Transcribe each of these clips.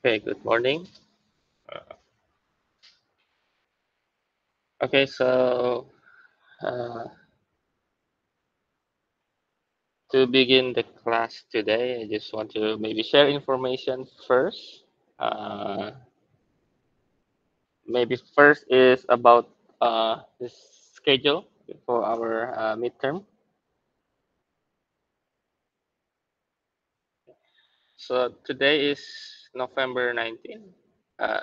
Okay, good morning. Okay, so to begin the class today, I just want to maybe share information first. Uh, Maybe first is about the schedule for our midterm. So today is November 19.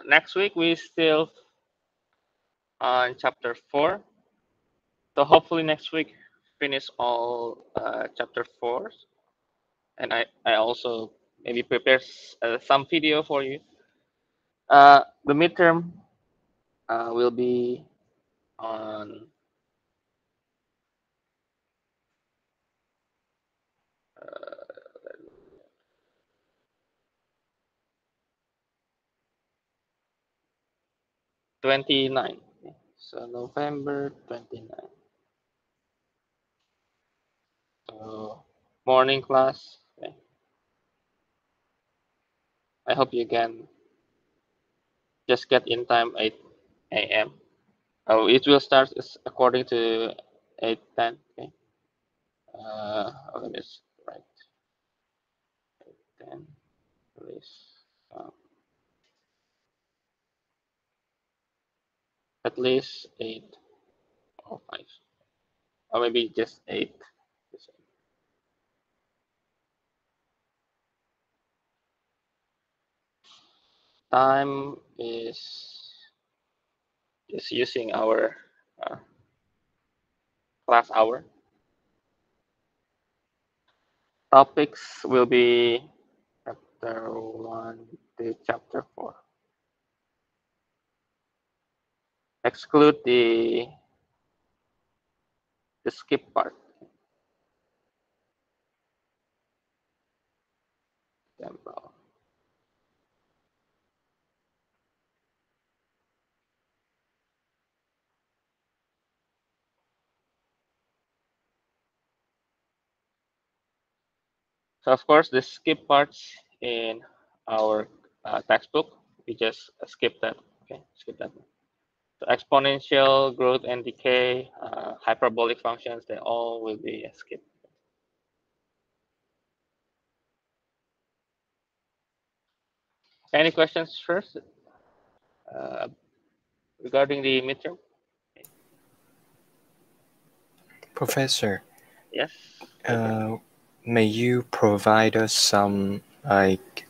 Next week we still on chapter 4. So hopefully next week finish all chapter 4. And I also maybe prepare some video for you. The midterm will be on 29. So November 29. So morning class. Okay. I hope you can just get in time 8 a.m. Oh, it will start according to 8:10. Okay. Let me just write 10. Please. At least 8:05, or maybe just 8. Time is just using our uh, class hour. Topics will be chapter 1 to chapter 4. Exclude the skip part. Example. So of course, the skip parts in our textbook, we just skip that. Okay, skip that. So exponential growth and decay, hyperbolic functions, they all will be skipped. Any questions first regarding the midterm? Professor, Yes. may you provide us some like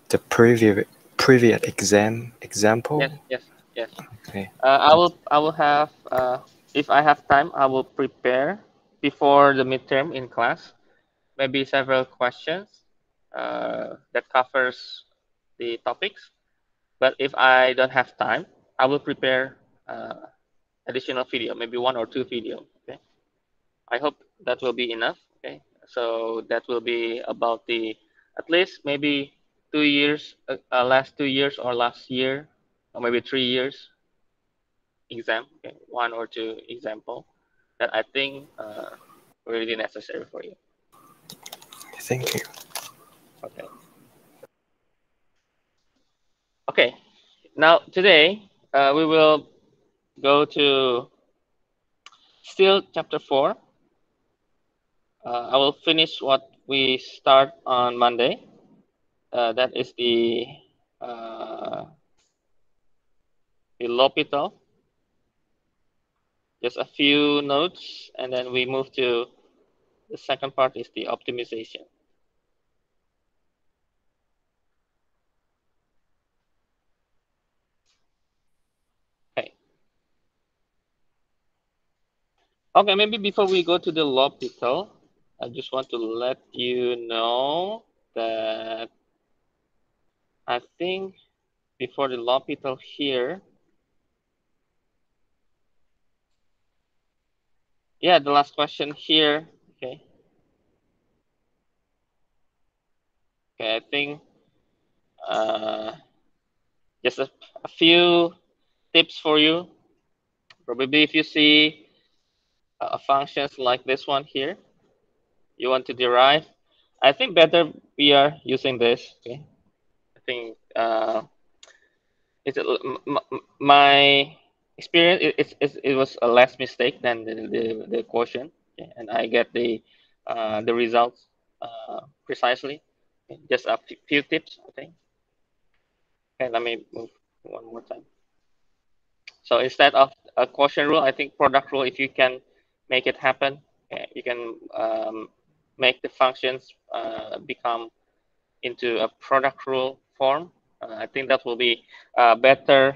the previous example? Yes. Okay. I will have if I have time, I will prepare before the midterm in class. Maybe several questions that covers the topics. But if I don't have time, I will prepare additional video, maybe 1 or 2 video. Okay. I hope that will be enough. Okay. So that will be about the at least maybe 2 years, last 2 years or last year, or maybe 3 years exam. Okay. 1 or 2 example that I think really necessary for you. Thank you. Okay. Okay. Now today we will go to still chapter 4. I will finish what we start on Monday. That is the L'Hopital. Just a few notes, and then we move to the second part is the optimization. Okay. Okay, maybe before we go to the L'Hopital, I just want to let you know that I think before the L'Hopital here, yeah, the last question here. Okay. Okay, I think just a few tips for you. Probably if you see functions like this one here, you want to derive. I think better we are using this. Okay. think my experience it was a less mistake than the quotient, okay? And I get the results precisely. Okay, just a few tips, I think. Okay, let me move one more time. So instead of a quotient rule, I think product rule. If you can make it happen, okay, you can make the functions become into a product rule form. I think that will be a better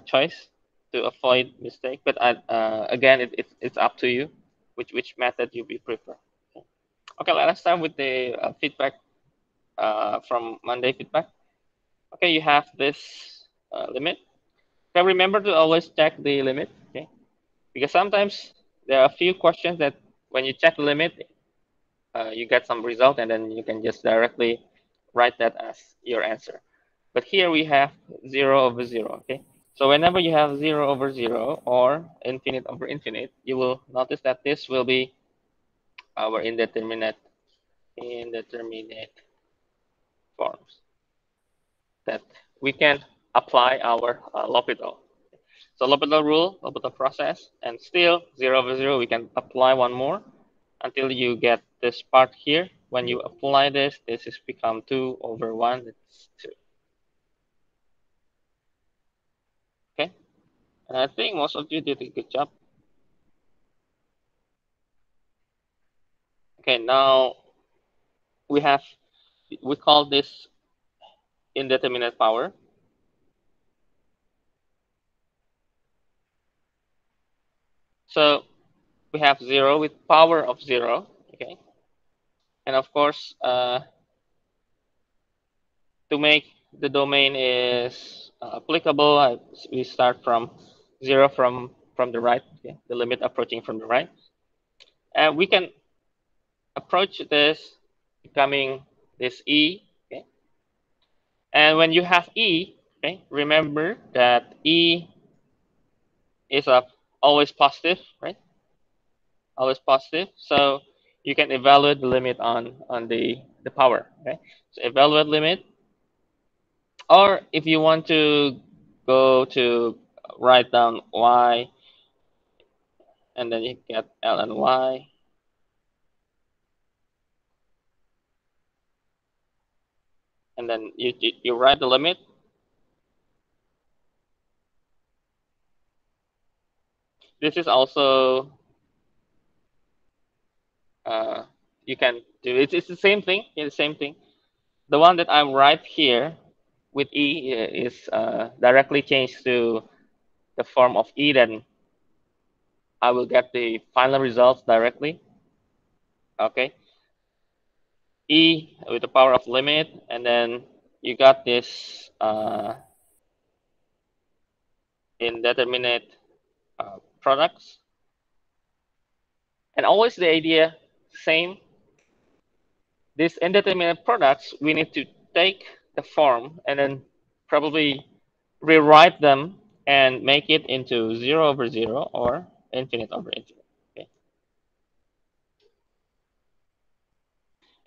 choice to avoid mistake. But again, it's up to you which method you prefer. Okay, let us start with the feedback from Monday feedback. Okay, you have this limit. Okay, remember to always check the limit. Okay, because sometimes there are a few questions that when you check the limit, you get some result, and then you can just directly write that as your answer. But here we have 0 over 0, okay? So whenever you have 0 over 0 or infinite over infinite, you will notice that this will be our indeterminate forms that we can apply our L'Hopital. So L'Hopital rule, L'Hopital process, and still 0 over 0, we can apply one more until you get this part here. When you apply this is become 2 over 1, it's 2. Okay? And I think most of you did a good job. Okay, now we call this indeterminate power. So we have 0 with power of 0, okay? And of course, to make the domain is applicable, we start from 0 from the right, okay? The limit approaching from the right. And we can approach this becoming this E, okay? And when you have E, okay, remember that E is always positive, right? Always positive. So you can evaluate the limit on the power, okay? So evaluate limit, or if you want to go to write down Y, and then you get ln Y. And then you write the limit. This is also you can do it's the same thing. It's the same thing. The one that I write here with E is directly changed to the form of E, then I will get the final results directly. Okay. E with the power of limit, and then you got this indeterminate products. And always the idea same. These indeterminate products, we need to take the form and then probably rewrite them and make it into 0 over 0 or infinite over infinite. Okay.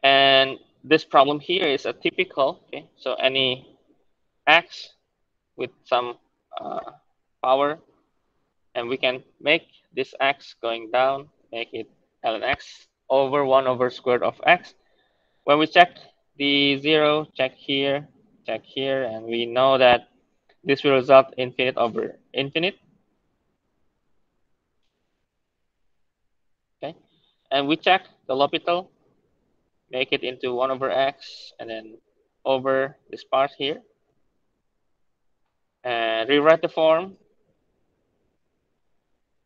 And this problem here is a typical, okay? So any x with some power, and we can make this x going down, make it ln x over 1 over square root of x. When we check the 0, check here, and we know that this will result infinite over infinite. Okay, and we check the L'Hopital, make it into 1 over x, and then over this part here, and rewrite the form,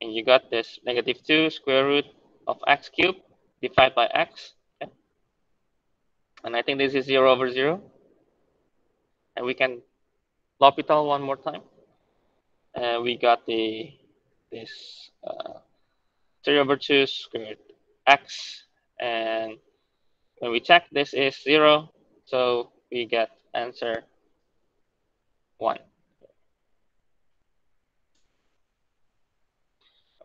and you got this negative 2 square root of x cubed divided by x. Okay? And I think this is 0 over 0. And we can L'Hopital one more time. And we got this 3 over 2 square root x. And when we check, this is 0. So we get answer 1.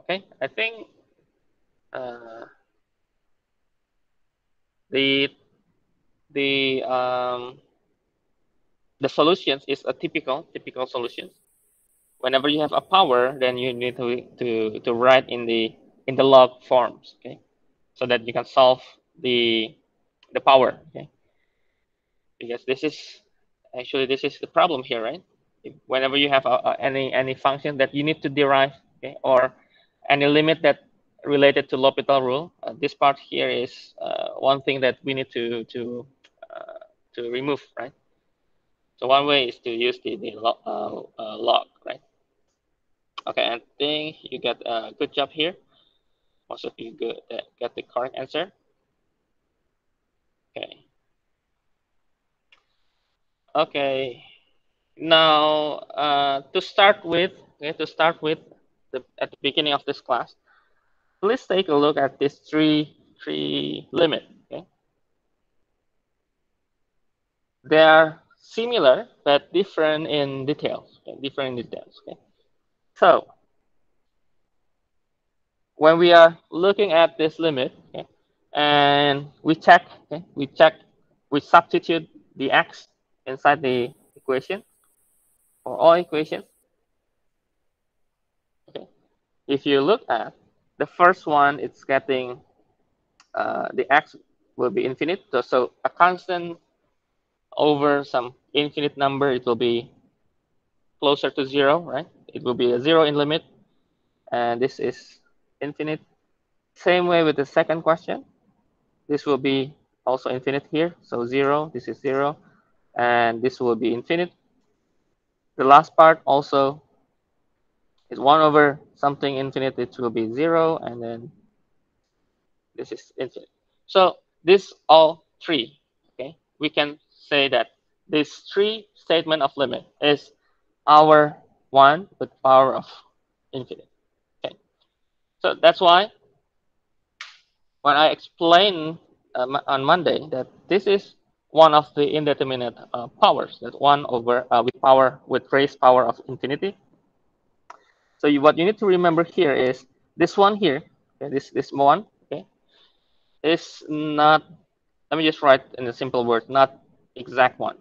Okay, I think the the solutions is a typical solution. Whenever you have a power, then you need to write in the log forms, okay, so that you can solve the power, okay, because this is the problem here, right? Whenever you have any function that you need to derive, okay, or any limit that related to L'Hopital rule, this part here is one thing that we need to remove, right? So one way is to use the log, right? Okay, I think you get a good job here. Most of you get the correct answer. Okay. Okay. Now, to start with, at the beginning of this class, let's take a look at this tree limit. Okay. They are similar but different in details. Okay? Different in details. Okay. So when we are looking at this limit, okay, and we substitute the x inside the equation for all equations. Okay. If you look at the first one, it's getting the x will be infinite. So a constant over some infinite number, it will be closer to zero, right? It will be a zero in limit, and this is infinite. Same way with the second question. This will be also infinite here. So zero, this is zero, and this will be infinite. The last part also is 1 over something infinite, it will be zero, and then this is infinite. So this all three, okay, we can say that this three statement of limit is our one with power of infinite. Okay, so that's why when I explain on Monday that this is one of the indeterminate powers, that 1 over with raised power of infinity. So what you need to remember here is this one here, okay, this one, okay, is not. Let me just write in a simple word, not exact one,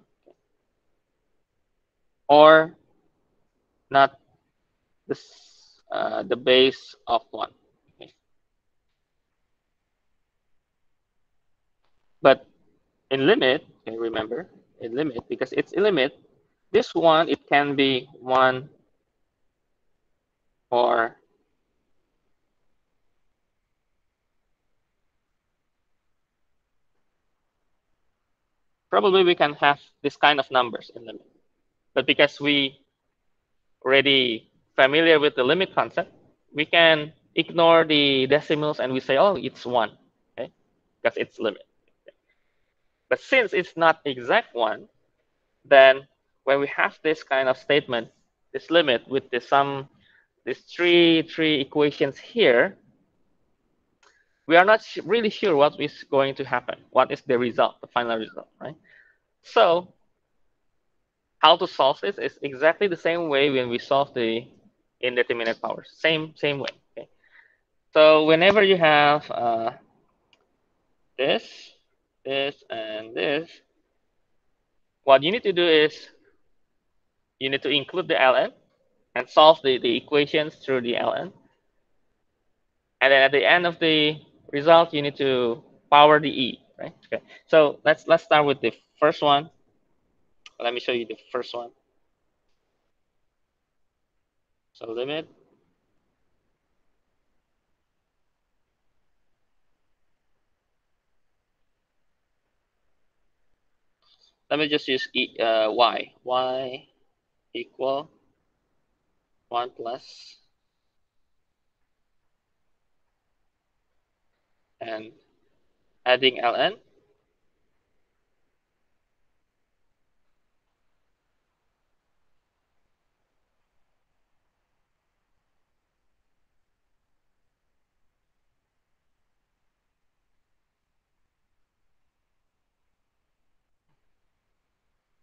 or not this the base of one. Okay. But in limit, okay, remember in limit because it's a limit. This one it can be one or probably we can have this kind of numbers in limit. But because we already familiar with the limit concept, we can ignore the decimals and we say, oh, it's one, okay, because it's limit. But since it's not exact one, then when we have this kind of statement, this limit with the sum, these three equations here, we are not really sure what is going to happen. What is the result, the final result, right? So how to solve this is exactly the same way when we solve the indeterminate powers. Same way. Okay. So whenever you have this, and this, what you need to do is you need to include the ln and solve the equations through the ln. And then at the end of the result, you need to power the e, right? Okay. So let's start with the first one. Let me show you the first one. So limit. Let me just use y. Y equal 1 plus and adding ln.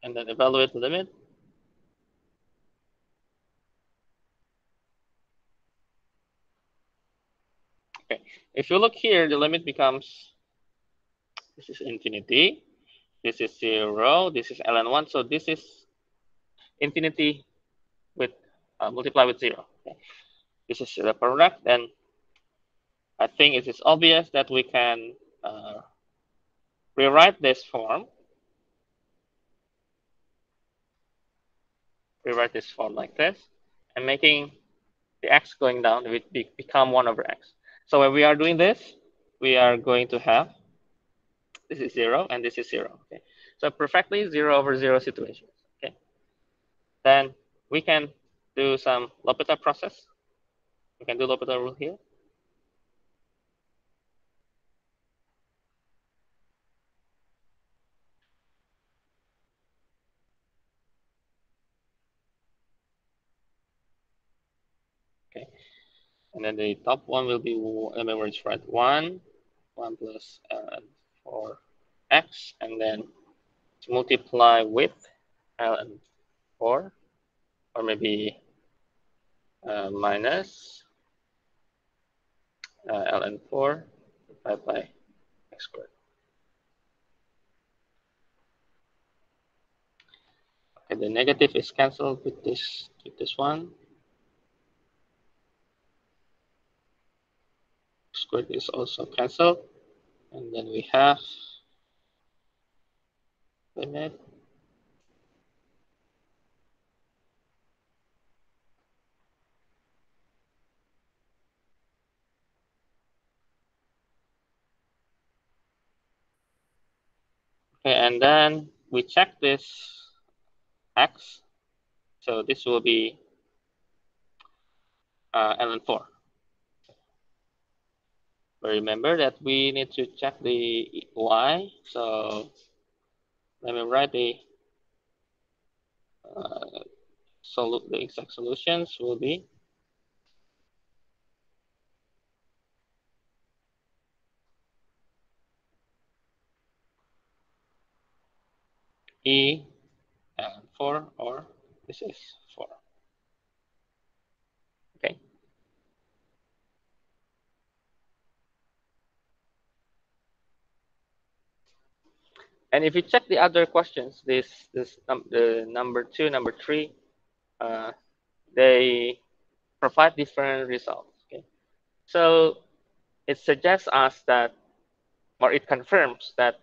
And then evaluate the limit. Okay. If you look here, the limit becomes, this is infinity, this is 0, this is ln1. So this is infinity with multiply with 0. Okay. This is the product, and I think it is obvious that we can rewrite this form. Rewrite this form like this, and making the x going down, it will become 1 over x. So when we are doing this, we are going to have, this is 0 and this is 0. Okay. So perfectly 0 over 0 situations. Okay. Then we can do some L'Hopital process. We can do L'Hopital rule here. Okay. And then the top one will be, let me write 1 plus 4x, and then multiply with ln 4, or maybe minus ln 4 divided by x squared. Okay, the negative is cancelled with this one. Squared is also cancelled, and then we have limit okay, and then we check this x, so this will be ln 4. But remember that we need to check the y, so let me write the the exact solutions will be e ln 4, or this is 4. Okay. And if you check the other questions, the number 2, number 3, they provide different results. Okay, so it suggests us that, or it confirms that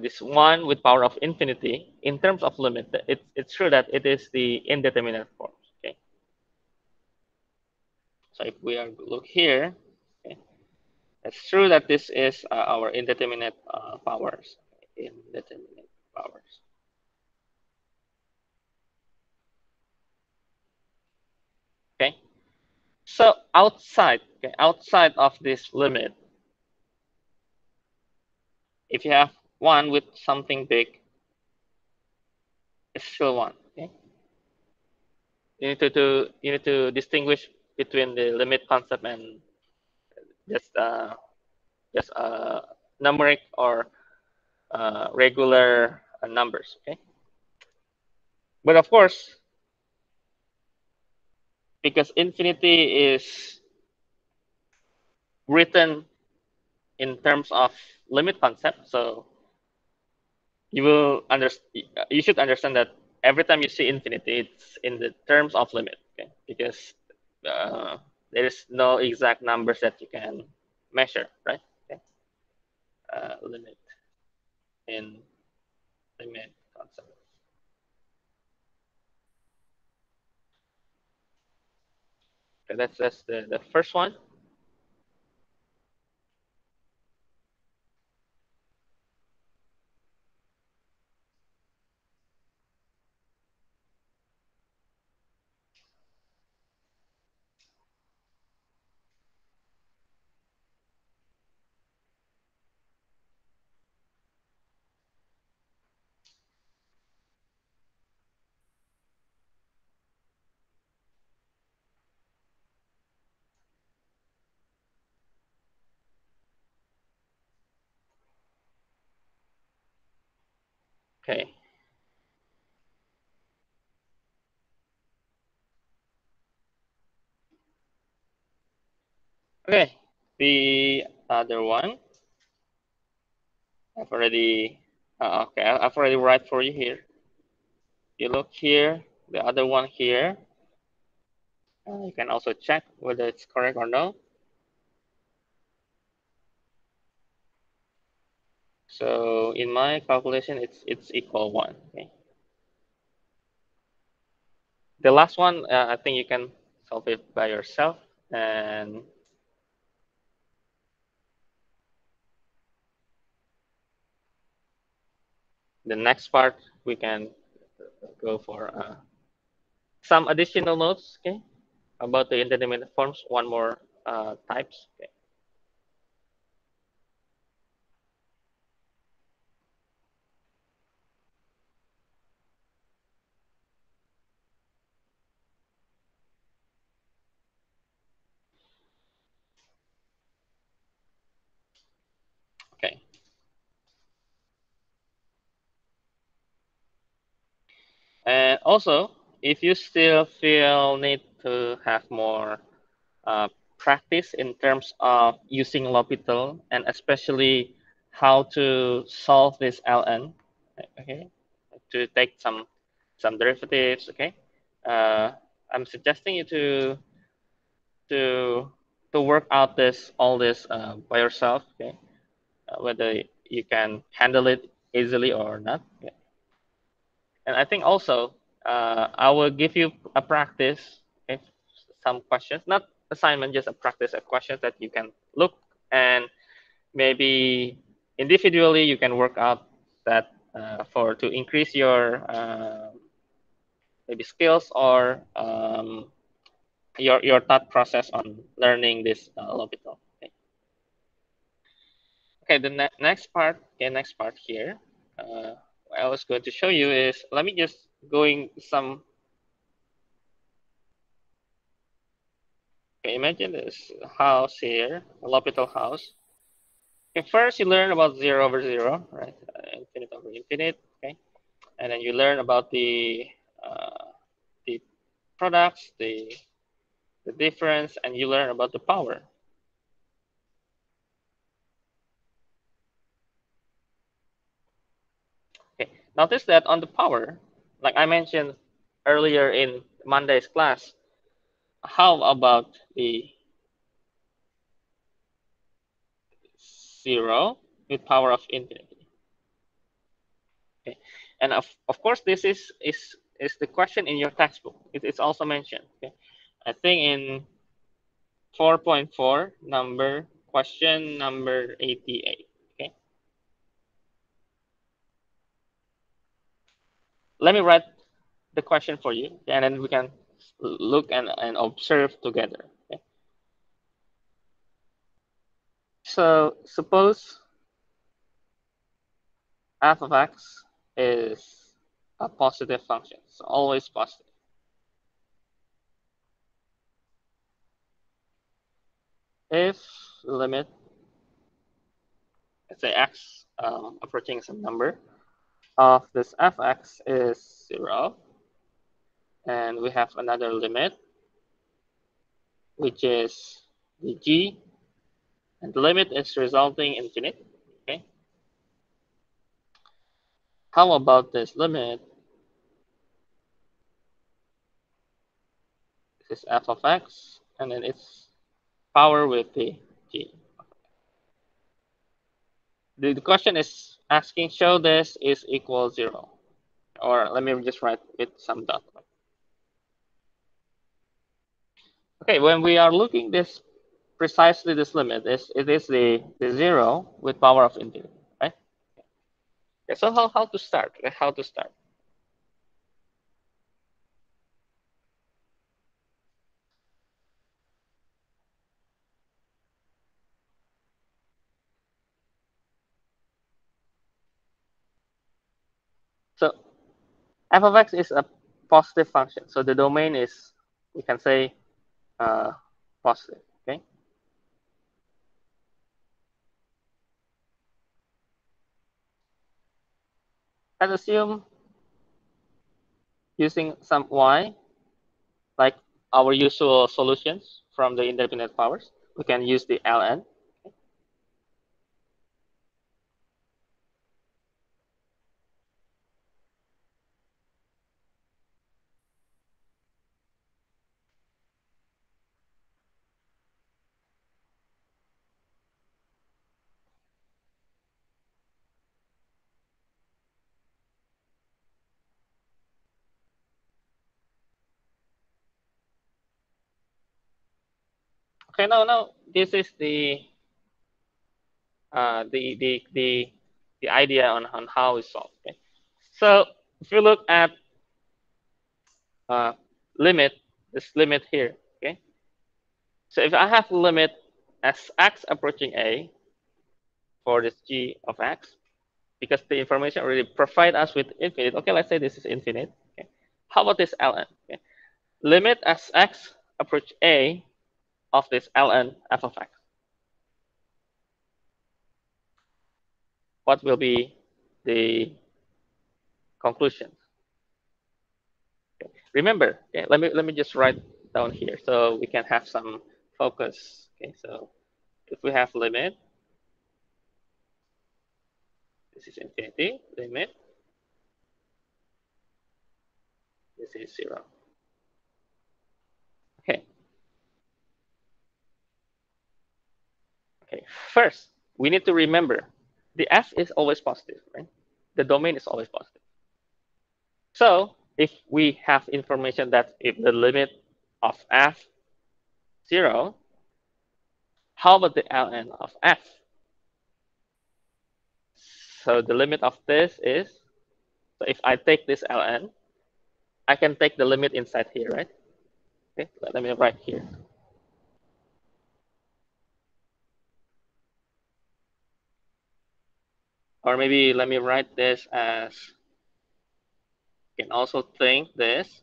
this 1 with power of infinity, in terms of limit, it's true that it is the indeterminate form. Okay, so if we are look here, okay, it's true that this is our indeterminate powers. Indeterminate powers. Okay, so outside of this limit, if you have 1 with something big, it's still 1. Okay, you need to distinguish between the limit concept and just numeric or regular numbers. Okay, but of course, because infinity is written in terms of limit concept, so you should understand that every time you see infinity, it's in the terms of limit. Okay, because there is no exact numbers that you can measure, right? Okay, limit in limit concept. Okay, that's the first one. Okay. Okay. The other one, I've already okay. I've already write for you here. You look here. the other one here. You can also check whether it's correct or no. So in my calculation, it's equal 1. Okay. The last one, I think you can solve it by yourself. And the next part, we can go for some additional notes, okay, about the indeterminate forms. One more types. Okay. Okay. And also, if you still feel need to have more uh, practice in terms of using L'Hopital and especially how to solve this ln, okay, to take some derivatives, okay. I'm suggesting you to to work out all this by yourself, okay, whether you can handle it easily or not. Okay. And I think also I will give you a practice, okay, some questions, not assignment, just a practice of questions that you can look and maybe individually you can work out that for to increase your maybe skills or your thought process on learning this L'Hopital. Okay. Okay, the next part, okay, next part here. What I was going to show you is, let me just going some. Okay, imagine this house here, a L'Hopital house. Okay, first you learn about 0 over 0, right? Infinite over infinite, okay? And then you learn about the products, the difference, and you learn about the power. Okay, notice that on the power, like I mentioned earlier in Monday's class, how about the 0 with power of infinity? Okay, and of course this is the question in your textbook. It's also mentioned. Okay, I think in 4.4 number question number 88. Okay, let me write the question for you, and then we can look and observe together. Okay, so suppose f of x is a positive function, so always positive. If limit, let's say x approaching some number of this fx is 0, and we have another limit, which is the g, and the limit is resulting infinite. Okay. How about this limit? This is f of x, and then its power with the g. The question is asking, show this is equal 0. Or let me just write with some dot. Okay, when we are looking this precisely this limit, it is the 0 with power of infinity, right? Okay, so how to start? How to start? So f of x is a positive function. So the domain is, we can say, positive. Okay. Let's assume using some y, like our usual solutions from the indeterminate powers, we can use the ln. Okay, now this is the idea on how we solve. Okay? So if you look at limit, this limit here, okay? So if I have limit as x approaching a for this g of x, because the information already provide us with infinite. Okay, let's say this is infinite. Okay. How about this ln? Okay. Limit as x approach a of this ln f of x. What will be the conclusion? Okay. Remember, okay, let me just write down here so we can have some focus. Okay, so if we have limit, this is infinity, limit, this is 0. Okay. Okay. First, we need to remember the f is always positive, right? The domain is always positive. So if we have information that if the limit of f 0, how about the ln of f? So the limit of this is, so if I take this ln, I can take the limit inside here, right? Okay, let me write here. Or maybe let me write this as, you can also think this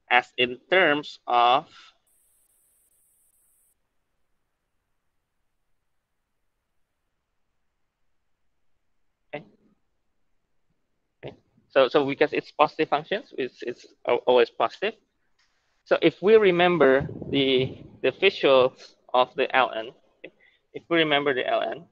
as in terms of okay. Okay. So because it's positive functions, it's always positive. So if we remember the visuals of the ln, okay, if we remember the ln,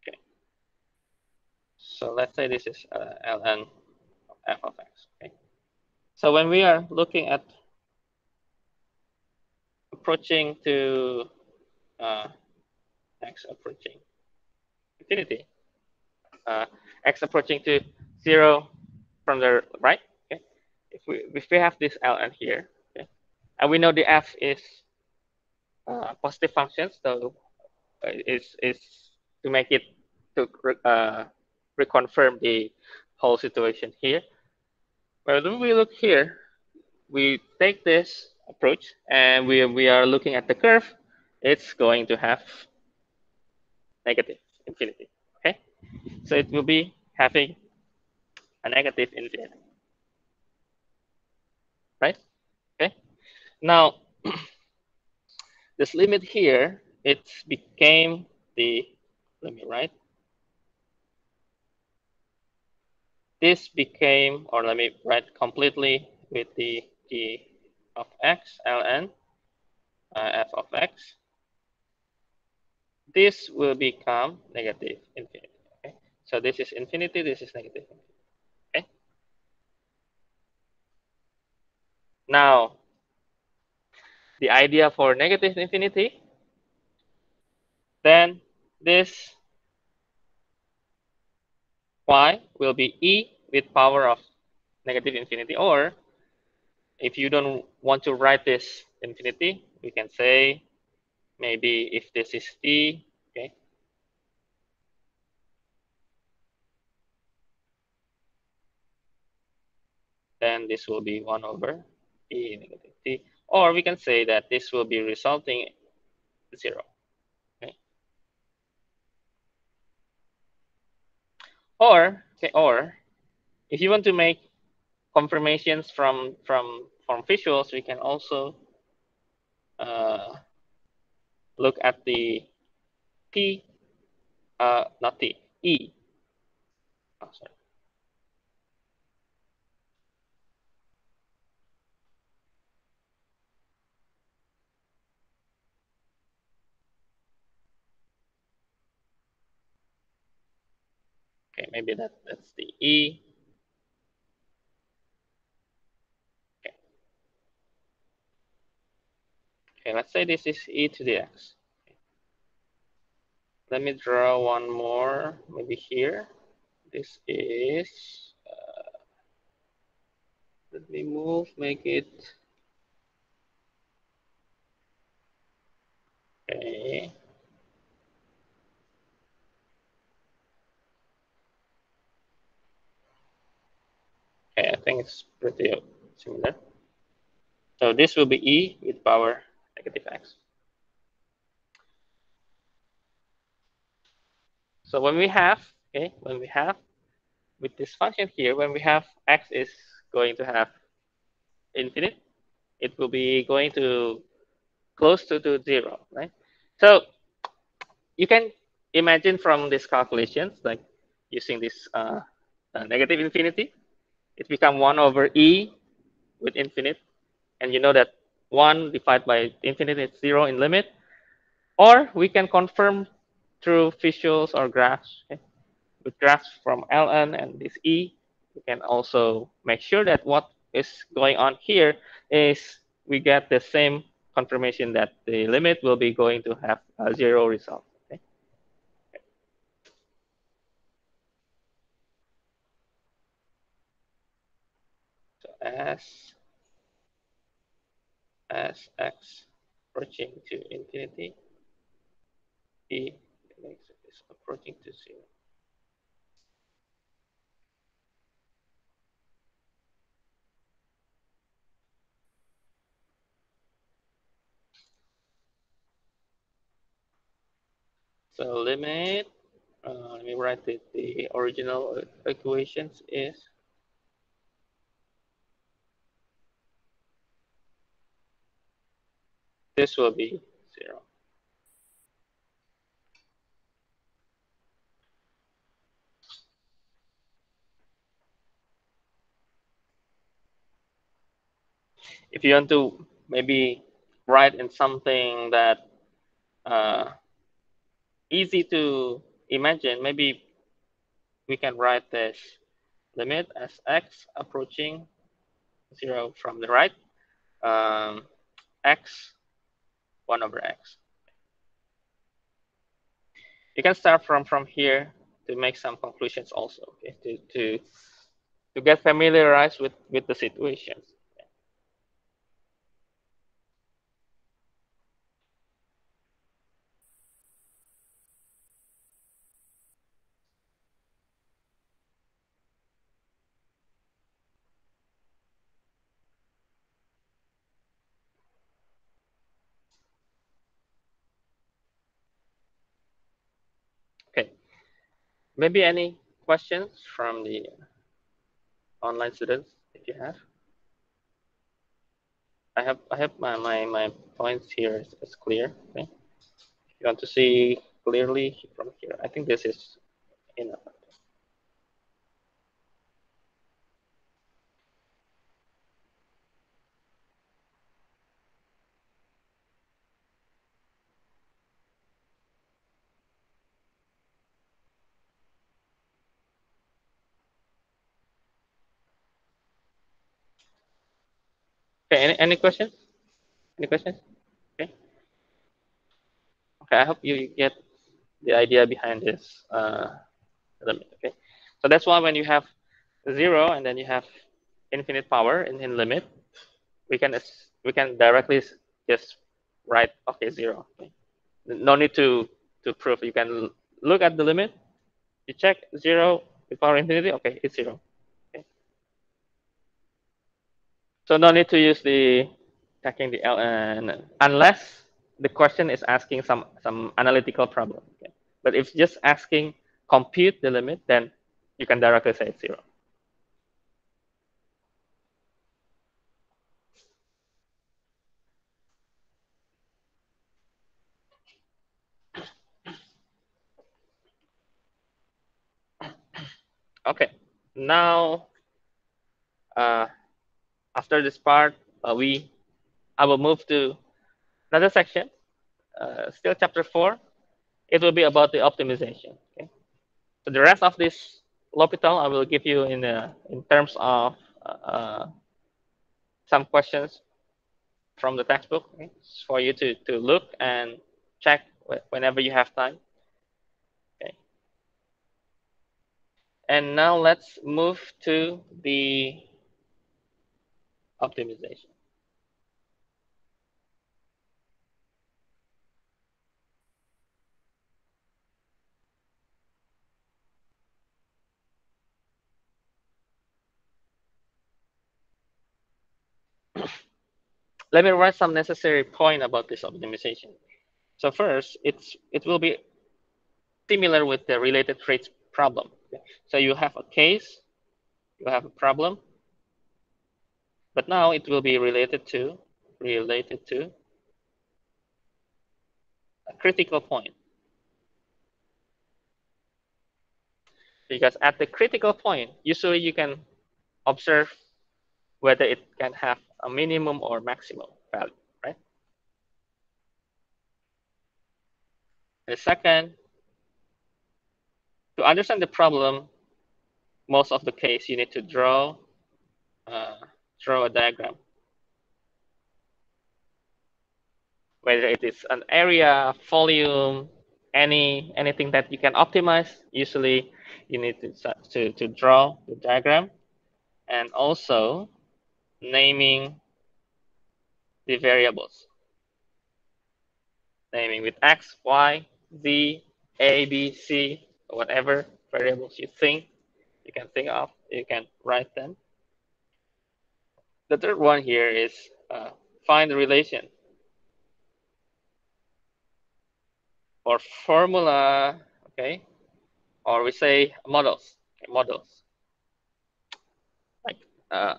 okay. So let's say this is ln of f of x. Okay. So when we are looking at approaching to x approaching infinity, uh, x approaching to 0 from the right. Okay. If we have this ln here, okay, and we know the f is positive function, so is to make it to reconfirm the whole situation here. But when we look here, we take this approach and we are looking at the curve, it's going to have negative infinity. Okay, so it will be having a negative infinity, right? Okay, now this limit here, it became the, let me write, this became, or let me write completely with the g of x ln f of x. This will become negative infinity. Okay, so this is infinity, this is negative infinity. Okay, now the idea for negative infinity, then this y will be e with power of negative infinity, or if you don't want to write this infinity, we can say maybe if this is t, okay, then this will be 1 over e negative t, or we can say that this will be resulting 0. Okay, or if you want to make confirmations from visuals, we can also look at the t, not t, e. Oh, sorry. Okay, maybe that's the e. Okay. Okay, let's say this is e to the x. Let me draw one more, maybe here. This is, let me move, make it, okay. Okay, I think it's pretty similar. So this will be E with power negative x. So when we have, okay, with this function here, when we have x is going to have infinite, it will be going to close to 0, right? So you can imagine from these calculations, like using this negative infinity, it becomes 1 over e with infinite, and you know that 1 divided by infinite is 0 in limit. Or we can confirm through visuals or graphs. Okay? With graphs from ln and this e, we can also make sure that what is going on here is we get the same confirmation that the limit will be going to have a 0 result. Okay? So as x approaching to infinity, e is approaching to 0. So limit, let me write it. The original equations is this will be 0. If you want to maybe write in something that uh, easy to imagine, maybe we can write this limit as x approaching 0 from the right, x 1 over x. You can start from here to make some conclusions also, okay, to get familiarized with the situations. Okay, maybe any questions from the online students if you have? I have my points here is clear. Okay, if you want to see clearly from here, I think this is enough. Okay, any questions? Any questions? Okay, okay. I hope you get the idea behind this limit. Okay, so that's why when you have 0 and then you have infinite power in limit, we can directly just write okay 0. Okay. No need to prove. You can look at the limit. You check 0 with power infinity. Okay, it's 0. Okay. So no need to use the checking the ln unless the question is asking some analytical problem. Okay. But if just asking compute the limit, then you can directly say it's 0. Okay. Now after this part, I will move to another section. Still chapter 4. It will be about the optimization. Okay. So the rest of this L'Hopital I will give you in terms of some questions from the textbook, okay, for you to look and check whenever you have time. And now let's move to the optimization. Let me write some necessary point about this optimization. So first, it will be similar with the related traits problem. So you have a case, you have a problem, but now it will be related to a critical point. Because at the critical point, usually you can observe whether it can have a minimum or maximum value, right? The second, to understand the problem, most of the case you need to uh, draw a diagram. Whether it is an area, volume, anything that you can optimize, usually you need to draw the diagram, and also naming the variables, naming with X, Y, Z, A, B, C, whatever variables you can think of, you can write them. The third one here is find the relation or formula, okay, or we say models, okay, models like uh,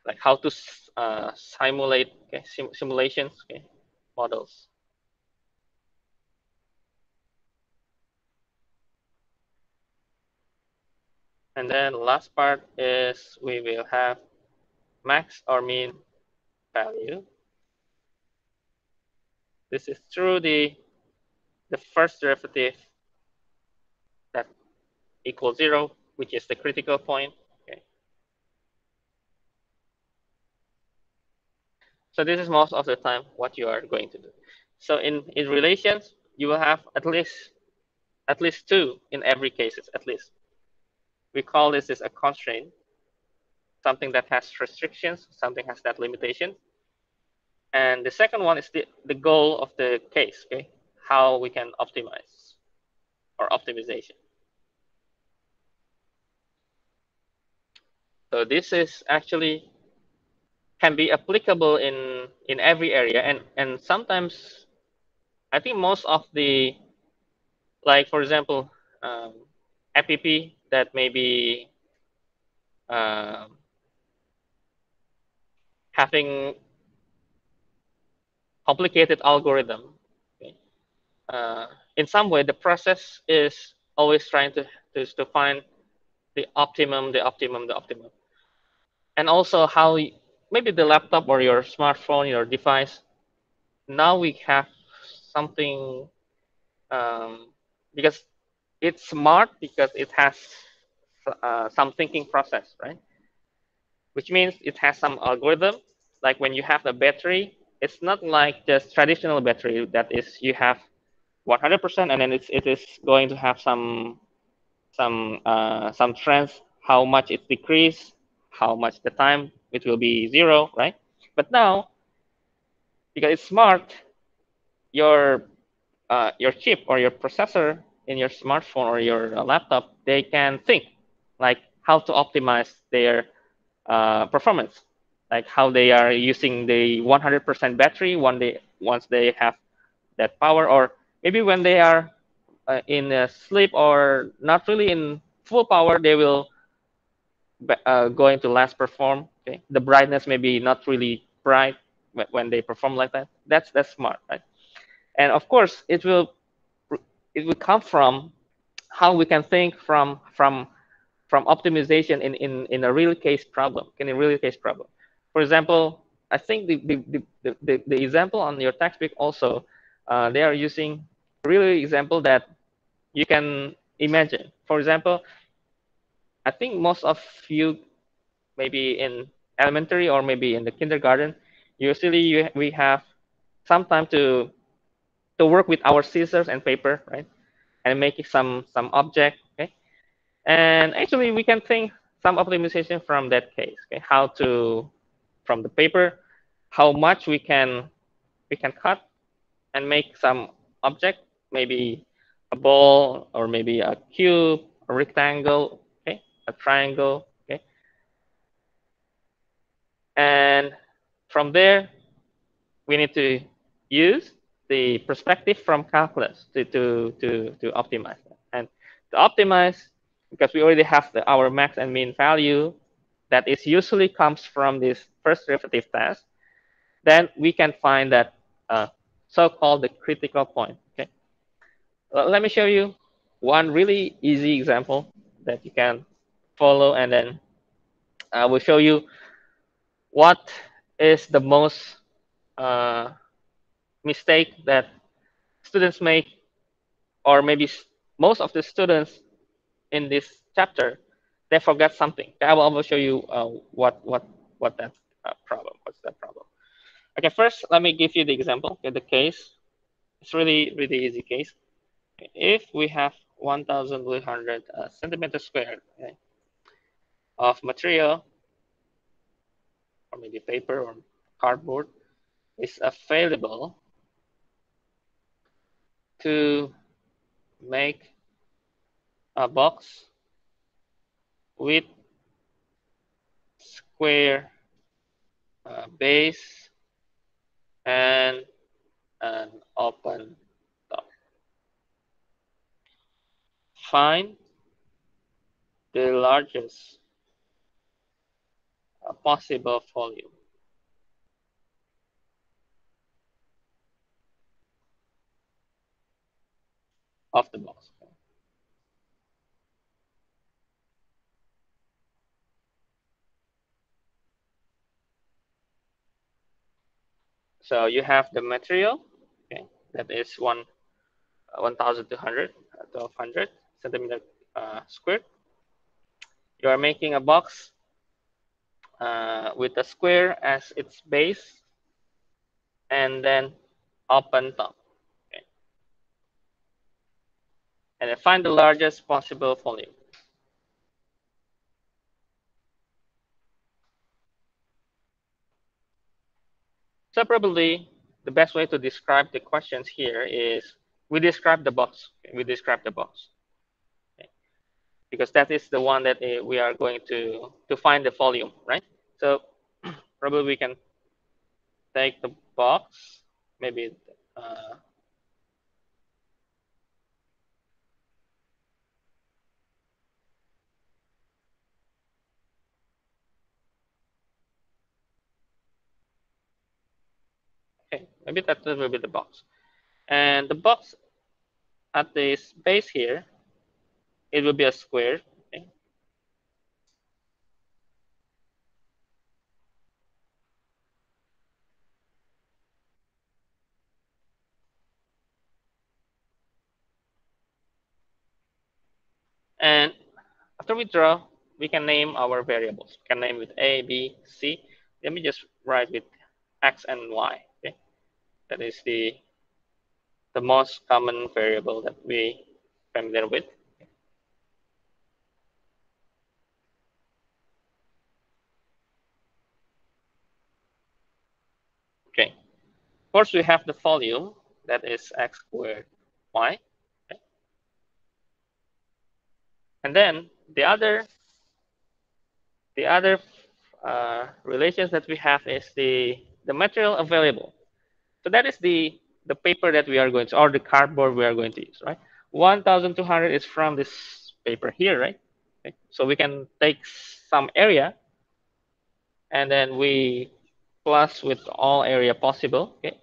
like how to simulate, okay, simulations, okay, models. And then the last part is we will have max or mean value. This is through the first derivative that equals 0, which is the critical point. Okay. So this is most of the time what you are going to do. So in relations, you will have at least two in every cases, at least. We call this is a constraint, something that has restrictions, something has that limitation. And the second one is the goal of the case, okay? How we can optimize or optimization. So this is actually can be applicable in every area, and sometimes I think most of the, like for example, FPP that may be um, having complicated algorithm. Okay? In some way, the process is always trying to find the optimum, the optimum, and also how maybe the laptop or your smartphone, your device. Now we have something because it's smart because it has some thinking process, right? Which means it has some algorithm. Like when you have a battery, it's not like just traditional battery that is you have 100% and then it is going to have some trends, how much it decrease, how much the time it will be 0, right? But now because it's smart, your your chip or your processor in your smartphone or your laptop, they can think like how to optimize their performance, like how they are using the 100% battery once they have that power, or maybe when they are in sleep or not really in full power, they will going to less perform. Okay, the brightness may be not really bright when they perform like that. That's smart, right? And of course, it will come from how we can think from optimization in a real case problem, in a real case problem. For example, I think the example on your textbook also, they are using a real example that you can imagine. For example, I think most of you maybe in elementary or maybe in the kindergarten, usually we have some time to work with our scissors and paper, right? And making some object, okay? And actually, we can think some optimization from that case. Okay, how to, from the paper, how much we can cut and make some object, maybe a ball or maybe a cube, a rectangle, okay, a triangle, okay, and from there we need to use the perspective from calculus to optimize that. And to optimize, because we already have our max and mean value that is usually comes from this first derivative test, then we can find that so-called the critical point. Okay, let me show you one really easy example that you can follow, and then I will show you what is the most uh, mistake that students make, or maybe most of the students in this chapter, they forget something. I will show you what that problem. What's that problem? Okay, first let me give you the example. Okay, the case. It's really easy case. If we have 1,300 centimeters squared, okay, of material, or maybe paper or cardboard, is available to make a box with square base and an open top. Find the largest possible volume of the box. So you have the material, okay, that is 1,200, 1,200 centimeter squared. You are making a box with a square as its base and then open top. Okay. And then find the largest possible volume. So probably the best way to describe the questions here is we describe the box. Okay. We describe the box. Okay. Because that is the one that we are going to find the volume, right? So probably we can take the box, maybe okay, maybe that will be the box. And the box at this base here, it will be a square. Okay. And after we draw, we can name our variables. We can name with A, B, C. Let me just write with X and Y. Okay. That is the most common variable that we familiar with. Okay. First, we have the volume, that is X squared Y. Okay. And then the other relations that we have is the material available. So that is the paper that we are going to, or the cardboard we are going to use, right? 1,200 is from this paper here, right? Okay. So we can take some area and then we plus with all area possible, okay?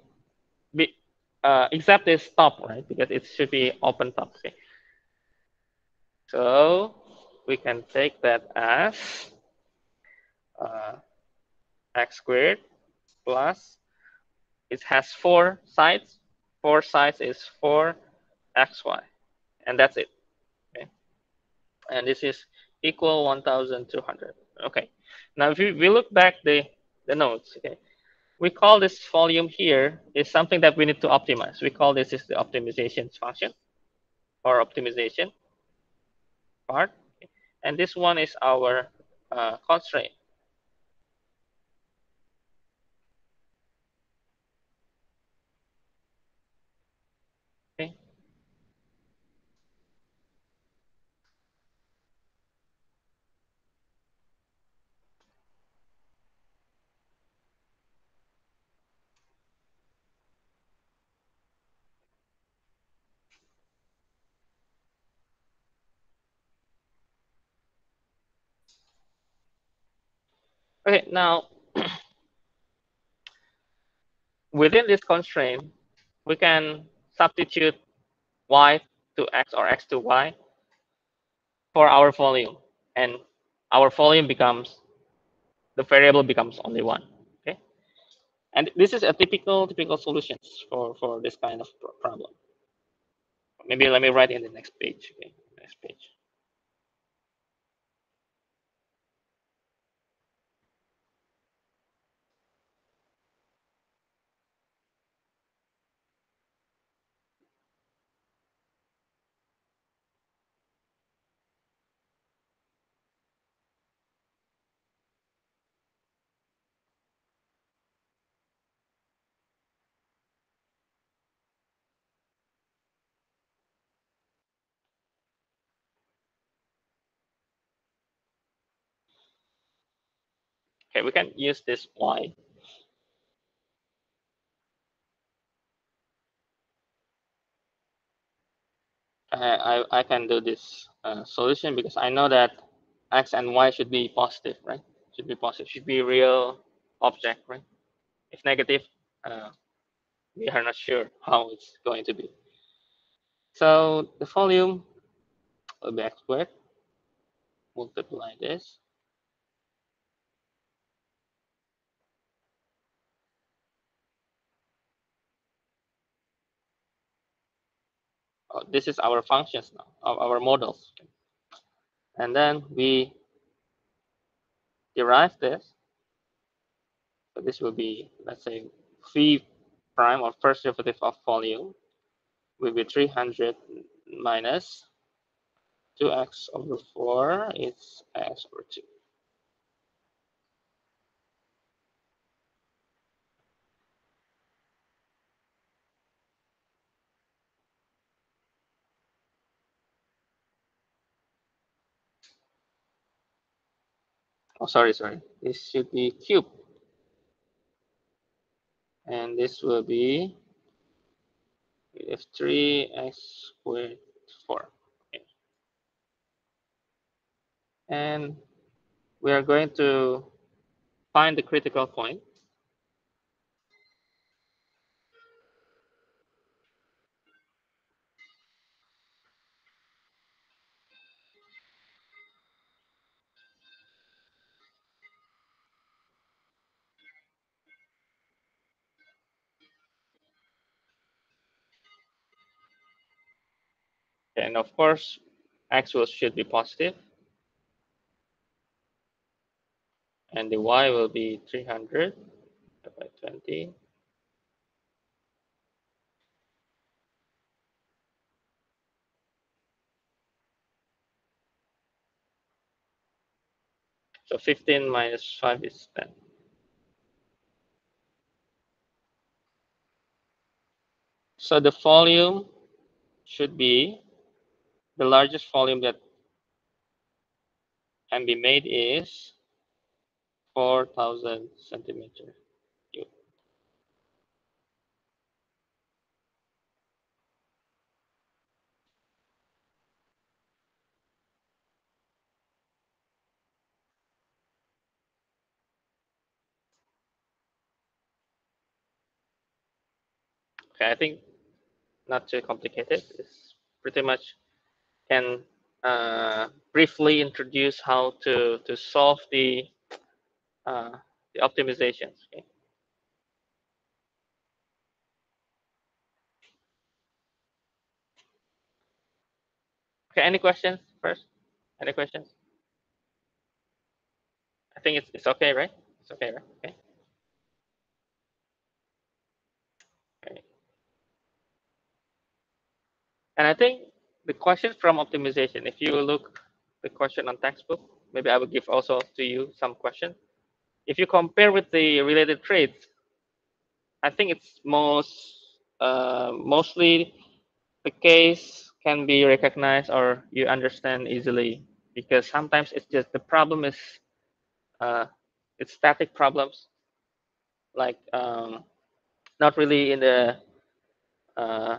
Except this top, right? Because it should be open top, okay? So we can take that as x squared plus, it has 4 sides. 4 sides is 4xy, and that's it. Okay, and this is equal 1,200. Okay, now if we look back the notes, okay, we call this volume here is something that we need to optimize. We call this is the optimization function or optimization part. And this one is our constraint. Okay. Okay, now within this constraint, we can substitute y to x or x to y for our volume, and our volume becomes, the variable becomes only one. Okay, and this is a typical solutions for this kind of problem. Maybe let me write in the next page. Okay, next page. Okay, we can use this y. I can do this solution because I know that x and y should be positive, right? Should be positive. Should be real object, right? If negative, uh, we are not sure how it's going to be. So the volume will be x squared, multiply this. Oh, this is our functions now, our models. And then we derive this. So this will be, let's say, phi prime or first derivative of volume will be 300 minus 2x over 4 is x over 2. Oh, sorry. This should be cube. And this will be if 3x squared 4. Okay. And we are going to find the critical point. And of course, x should be positive, and the y will be 300 by 20. So 15 minus 5 is 10. So the volume should be, the largest volume that can be made is 4,000 centimeter cube. Okay, I think not too complicated. It's pretty much can briefly introduce how to solve uh, the optimizations. Okay. Okay. Any questions first? Any questions? I think it's okay, right? It's okay, right? Okay. Okay. And I think the question from optimization, if you look the question on textbook. Maybe I will give also to you some question. If you compare with the related traits, I think it's mostly the case can be recognized or you understand easily, because sometimes it's just the problem is uh, it's static problems, like not really in the uh,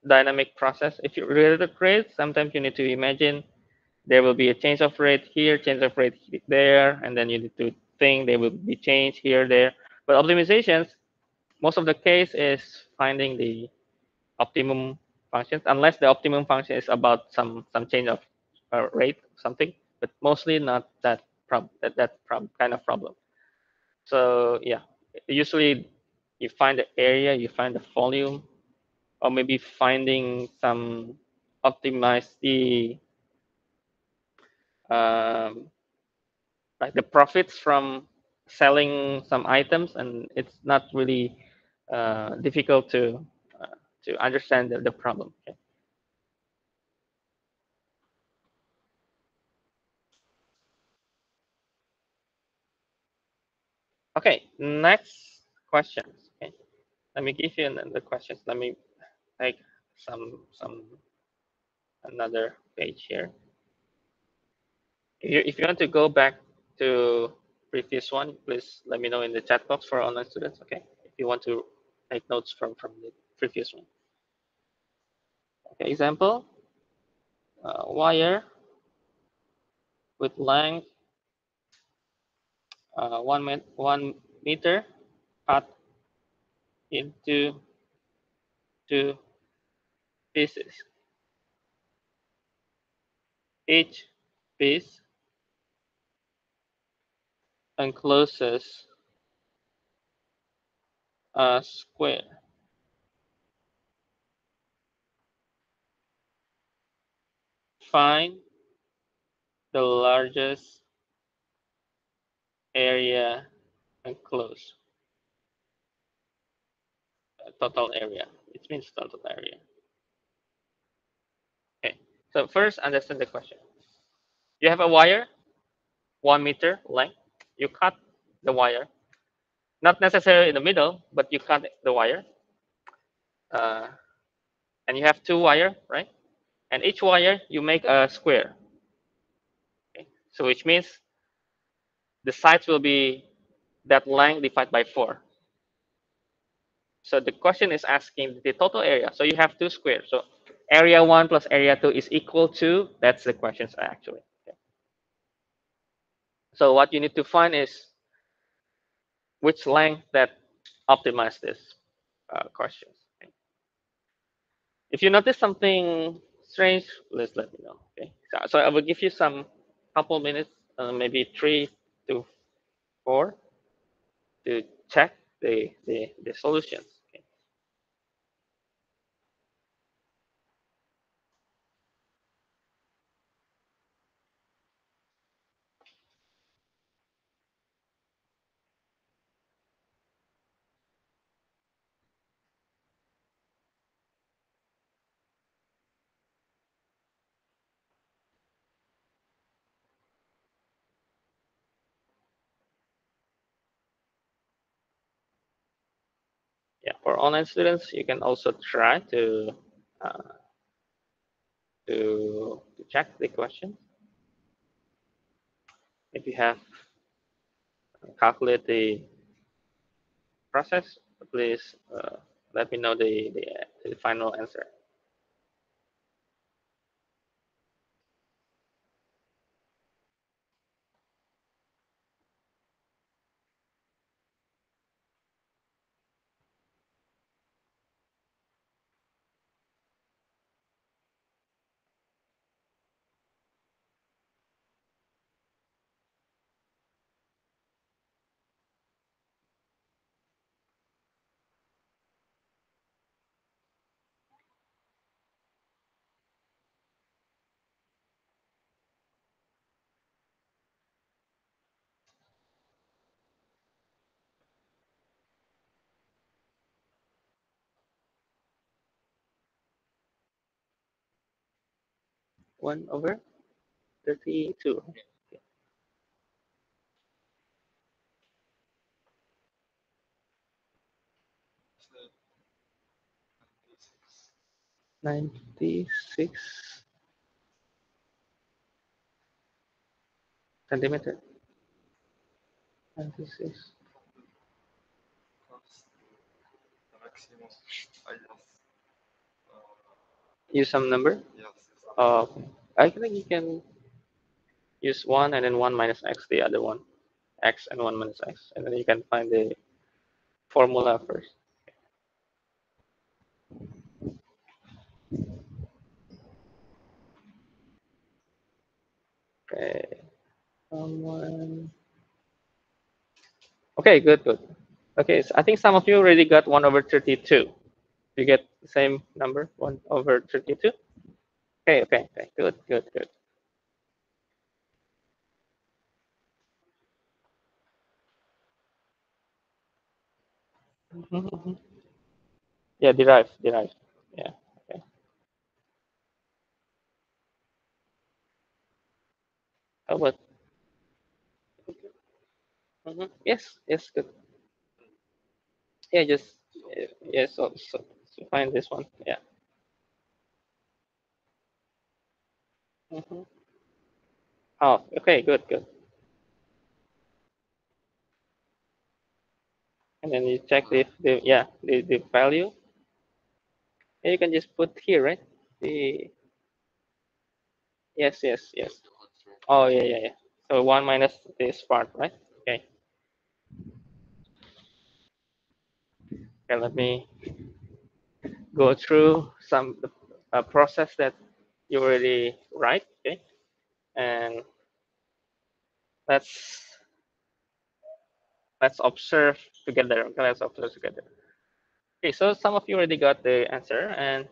dynamic process. If you relate the traits, sometimes you need to imagine there will be a change of rate here, change of rate there, and then you need to think there will be change here, there. But optimizations, most of the case is finding the optimum functions, unless the optimum function is about some change of rate, something, but mostly not that kind of problem. So yeah, usually you find the area, you find the volume, or maybe finding some optimize the um, like the profits from selling some items, and it's not really difficult to understand the problem. Okay. Okay, next questions. Okay, let me give you the questions. Let me take some another page here. If you want to go back to previous one, please let me know in the chat box for online students. Okay, if you want to take notes from the previous one. Okay, example: wire with length 1 meter cut into 2 pieces. Each piece encloses a square. Find the largest area enclosed. Total area. It means total area. Okay. So first, understand the question. You have a wire, 1 meter length. You cut the wire, not necessarily in the middle, but you cut the wire, uh, and you have 2 wire, right? And each wire you make a square. Okay. So which means the sides will be that length divided by 4. So the question is asking the total area. So you have 2 squares. So area 1 plus area 2 is equal to, that's the questions actually. Okay. So what you need to find is which length that optimize this questions. Okay. If you notice something strange, please let me know. Okay. So I will give you some couple minutes, maybe 3 to 4, to check the solutions. Okay. Yeah, for online students, you can also try uh, to check the question. If you have calculate the process, please let me know the final answer. One over. 32. 96 centimeter. 96. Use some number. I think you can use 1 and then 1 minus x, the other one. X and 1 minus x. And then you can find the formula first. Okay. Okay, good, good. Okay, so I think some of you already got 1 over 32. You get the same number, 1 over 32? Okay, okay, okay, good, good, good. Yeah, derive. Yeah, okay. How about? Yes, yes, good. Yeah, just, yeah, so find this one. Yeah. Oh, okay, good, good. And then you check the value. And you can just put here, right? The Yes, yes, yes. Oh, yeah, yeah, yeah. So 1 minus this part, right? Okay. Okay, let me go through some process that you already write. Okay, and let's let's observe together. Okay, let's observe together. Okay, so some of you already got the answer, and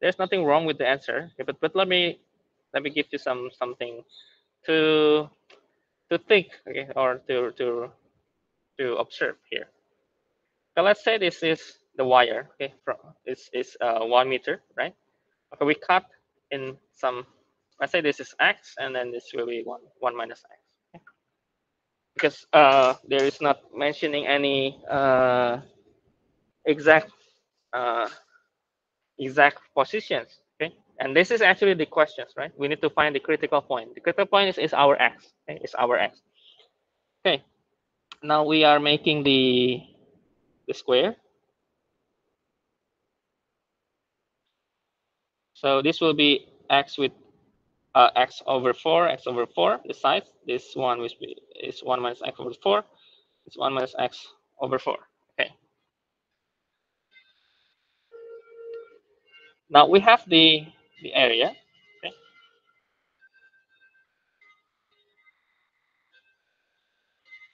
there's nothing wrong with the answer. Okay, but let me give you something to think, okay, or to observe here. So let's say this is the wire. Okay, from is 1 meter, right? Okay, we cut in some. Let's say this is x, and then this will be one minus x. Okay? Because there is not mentioning any exact uh, exact positions. Okay, and this is actually the questions, right? We need to find the critical point. The critical point is our x. Okay? Is our x. Okay, now we are making the square. So this will be x with x over 4, the size. This one which is 1 minus x over 4. It's 1 minus x over 4. Okay. Now we have the area. Okay.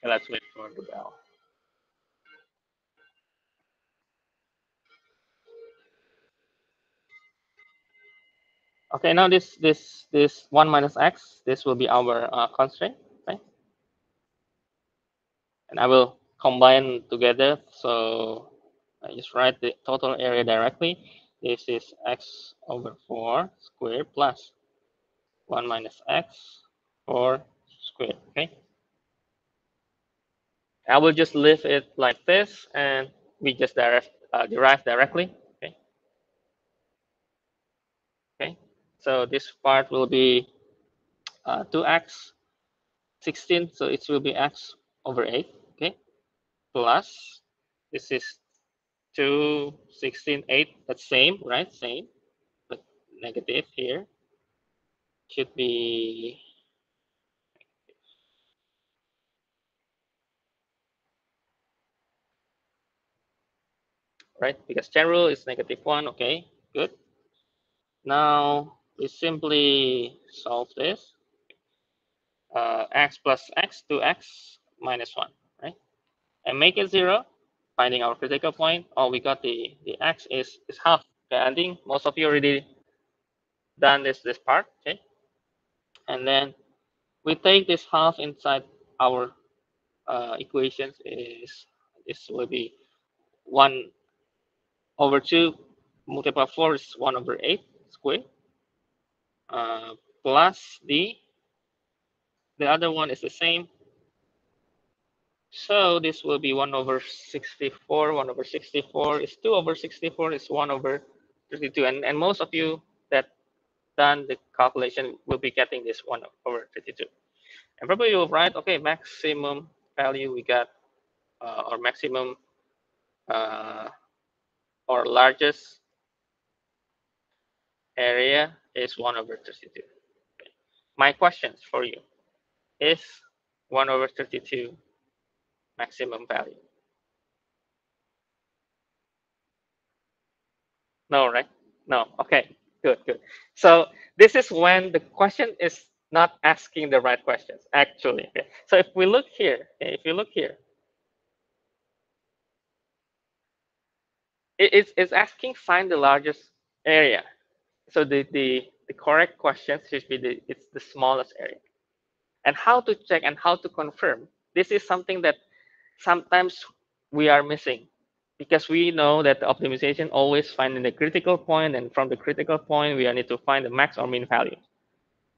And let's wait for the bell. Okay. Now this 1 minus x. This will be our constraint, right? And I will combine together. So I just write the total area directly. This is x over 4 squared plus 1 minus x 4 squared. Okay. I will just leave it like this, and we just derive directly. Okay. Okay. So this part will be 2x 16, so it will be x over 8. Okay. Plus this is 2 16 8. That's same, right? Same, but negative here should be right, because chain rule is -1. Okay, good. Now we simply solve this. X plus x, 2x minus 1, right? And make it 0, finding our critical point. Oh, we got the x is half. Okay, I think most of you already done this part, okay? And then we take this half inside our equations. Is this will be 1 over 2 multiplied 4 is 1 over 8 squared, plus the The other one is the same. So this will be 1 over 64. 1 over 64 is 2 over 64 is 1 over 32. And most of you that done the calculation will be getting this 1 over 32. And probably you'll write, okay, maximum value we got, or maximum uh, or largest area is 1 over 32. My questions for you is 1 over 32 maximum value? No, right? No. Okay, good, good. So this is when the question is not asking the right questions, actually. Okay. So if we look here, okay, if you look here, it's asking find the largest area. So the correct question should be it's the smallest area. And how to check and how to confirm, this is something that sometimes we are missing, because we know that the optimization always finding the critical point, and from the critical point we need to find the max or min value.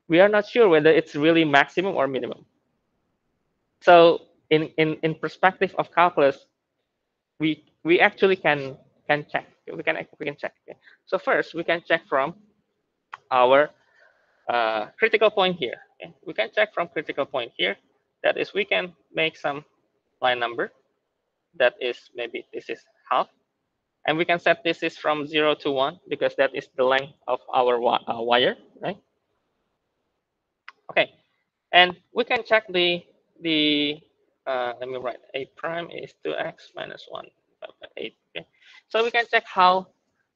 We are not sure whether it's really maximum or minimum. So in perspective of calculus, we actually can check. We can check. Okay. So first we can check from our critical point here. Okay. We can check from critical point here. That is, we can make some line number. That is, maybe this is half. And we can set this is from 0 to 1, because that is the length of our wire, right? Okay. And we can check the let me write, a prime is 2x minus 1 by 8. Okay. So we can check how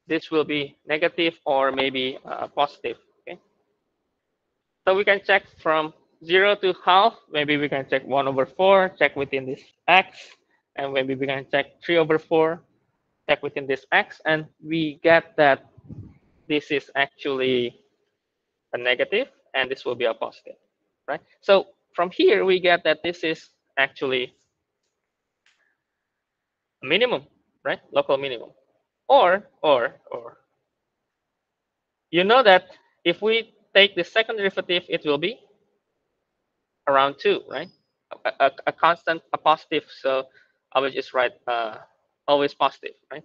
this will be negative or maybe positive. Okay. So we can check from 0 to half. Maybe we can check 1 over 4, check within this x. And maybe we can check 3 over 4, check within this x. And we get that this is actually a negative and this will be a positive, right? So from here, we get that this is actually a minimum, right? Local minimum. Or, you know that if we take the second derivative, it will be around 2, right? A constant, a positive. So I will just write always positive, right?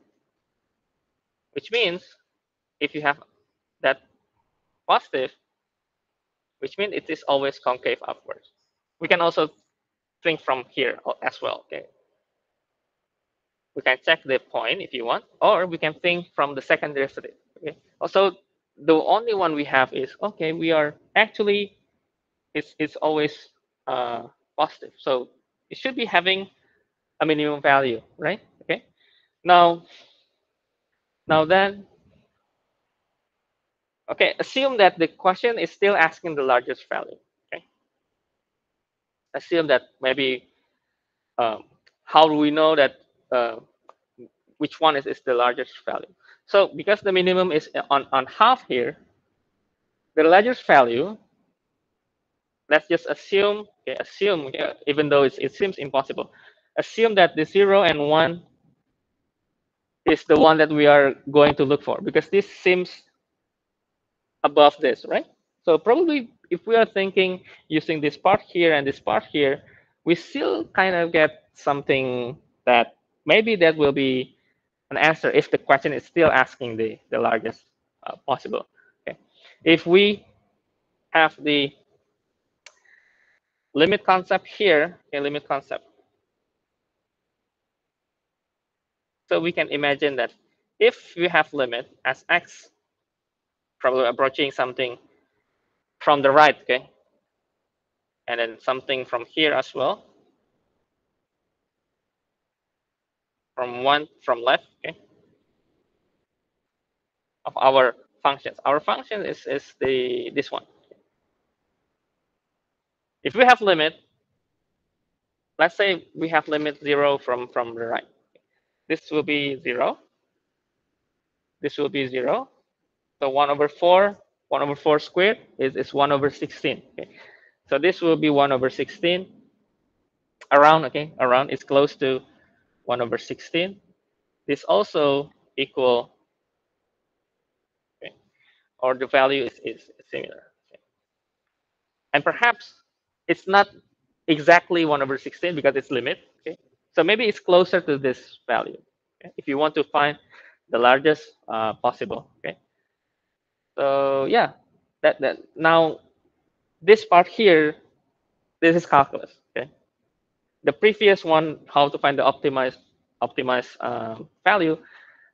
Which means if you have that positive, which means it is always concave upwards. We can also think from here as well. Okay, we can check the point if you want, or we can think from the second derivative. Okay, also the only one we have is, okay, we are actually it's always positive, so it should be having a minimum value, right? Okay, now then, okay, assume that the question is still asking the largest value. Okay, assume that maybe um, how do we know that uh, which one is the largest value? So because the minimum is on half here, the largest value, let's just assume, okay, even though it seems impossible, assume that the 0 and 1 is the one that we are going to look for, because this seems above this, right? So probably if we are thinking using this part here and this part here, we still kind of get something that maybe that will be an answer if the question is still asking the largest possible. Okay. If we have the limit concept here, okay, limit concept. So we can imagine that if we have limit as x, probably approaching something from the right, okay, and then something from here as well, from left, okay, of our functions. Our function is this one. If we have limit, let's say we have limit 0 from the right. This will be 0. This will be 0. So 1 over 4, 1 over 4 squared is 1 over 16. Okay. So this will be 1 over 16. Around, okay, around is close to 1 over 16. This also equal, okay, or the value is similar. Okay. And perhaps It's not exactly 1/16 because it's limit. Okay, so maybe it's closer to this value. Okay? If you want to find the largest possible. Okay, so yeah, that now this part here, this is calculus. Okay, the previous one, how to find the optimized value,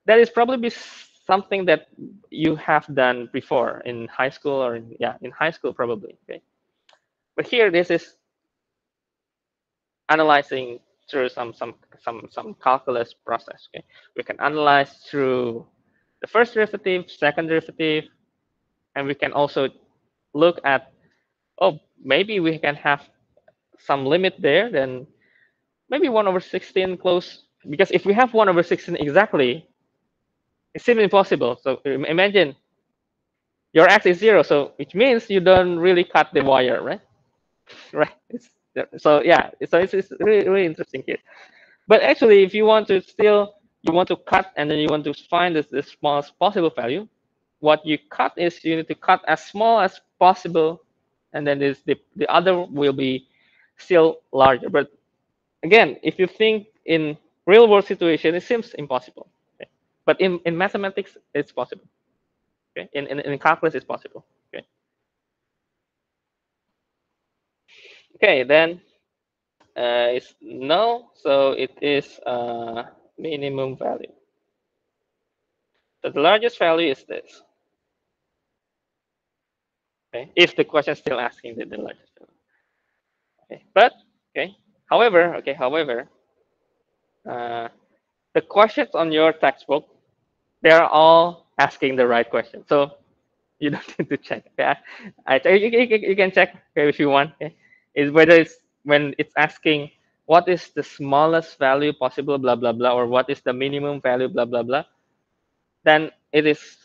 that is probably something that you have done before in high school or in high school probably. Okay, but here this is analyzing through some calculus process. Okay, we can analyze through the first derivative, second derivative, and we can also look at, oh, maybe we can have some limit there, then maybe 1/16 close, because if we have 1/16 exactly, it seems impossible. So imagine your x is 0, so which means you don't really cut the wire, right? Right. So yeah, so it's really interesting here. But actually, if you want to still, you want to cut and then you want to find the smallest possible value, what you cut is you need to cut as small as possible, and then the other will be still larger. But again, if you think in real world situation, it seems impossible. Okay? But in mathematics, it's possible. Okay? In calculus, it's possible. Okay. Okay, then it's no, so it is minimum value. So the largest value is this. Okay, if the question is still asking the largest value. Okay, but okay, however, uh, the questions on your textbook, they are all asking the right question. So you don't need to check. Okay, you can check, okay, if you want. Okay, is whether it's when it's asking what is the smallest value possible, blah blah blah, or what is the minimum value, blah blah blah. Then it is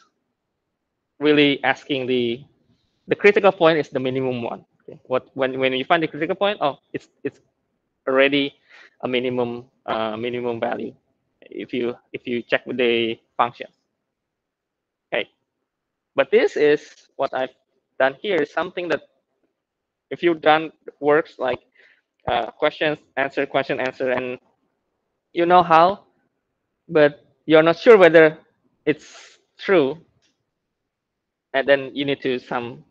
really asking the critical point is the minimum one. Okay, what when you find the critical point, oh, it's already a minimum value if you check with the function. Okay, but this is what I've done here is something that if you've done works like question answer, and you know how, but you're not sure whether it's true, and then you need to some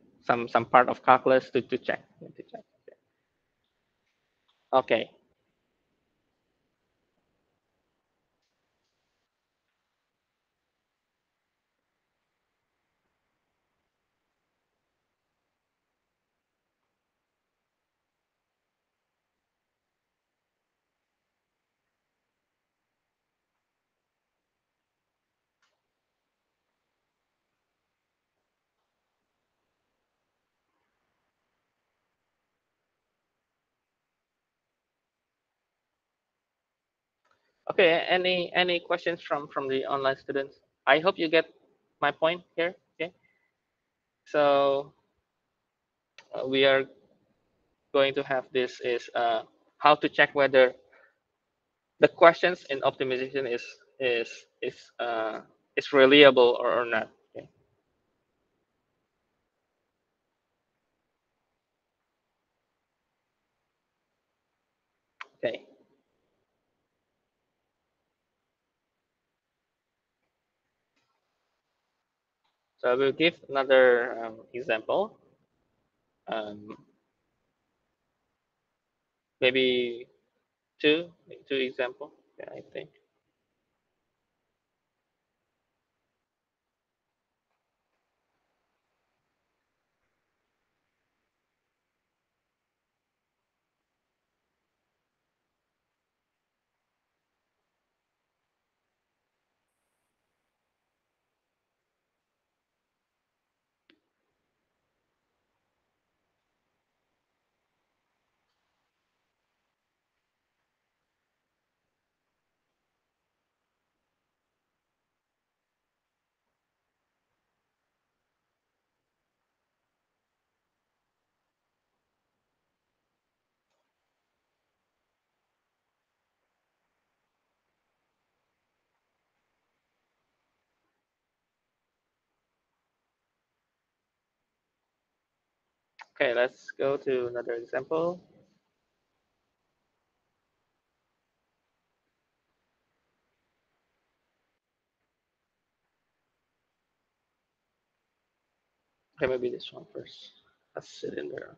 part of calculus to check. Okay. Okay, any questions from the online students? I hope you get my point here. Okay, so we are going to have this is how to check whether the questions in optimization is reliable or not. Okay. Okay. So I will give another example. Um, maybe two example. Yeah, I think. Okay, let's go to another example. Okay, maybe this one first. A cylinder.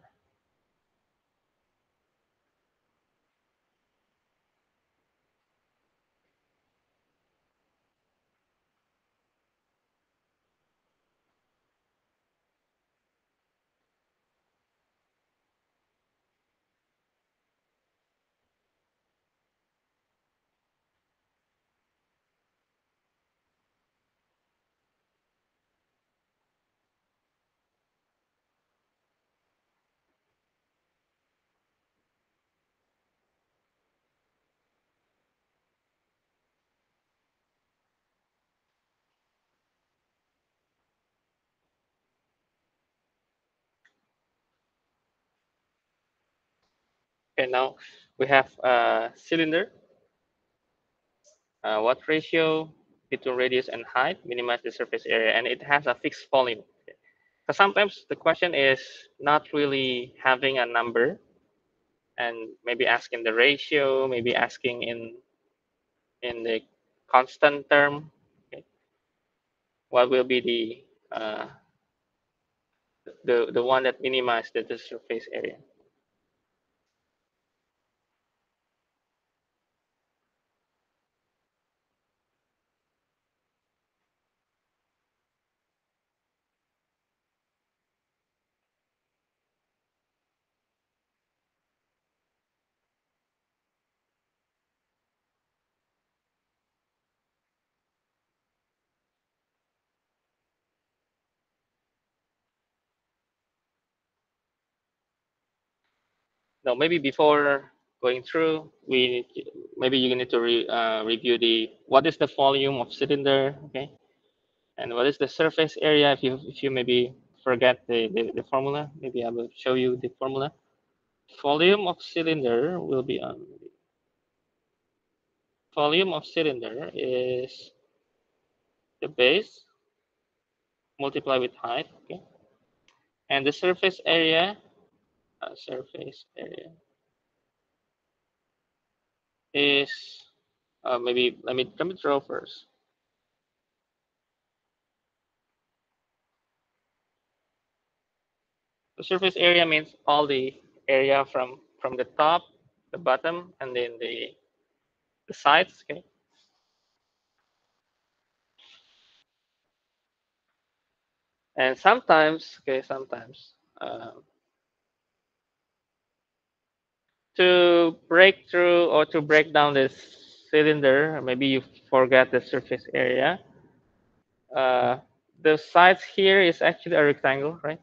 Okay, now we have a cylinder. What ratio between radius and height minimize the surface area, and it has a fixed volume. So sometimes the question is not really having a number and maybe asking the ratio, maybe asking in the constant term. Okay. What will be the one that minimizes the surface area? No, maybe before going through, maybe you need to review the what is the volume of cylinder, okay, and what is the surface area. If you maybe forget the formula, maybe I will show you the formula. Volume of cylinder will be on volume of cylinder is the base multiplied with height, okay, and the surface area is maybe let me draw first. The surface area means all the area from the top, the bottom, and then the sides. Okay, and sometimes to break through or to break down this cylinder, maybe you forget the surface area. Uh, the sides here is actually a rectangle, right?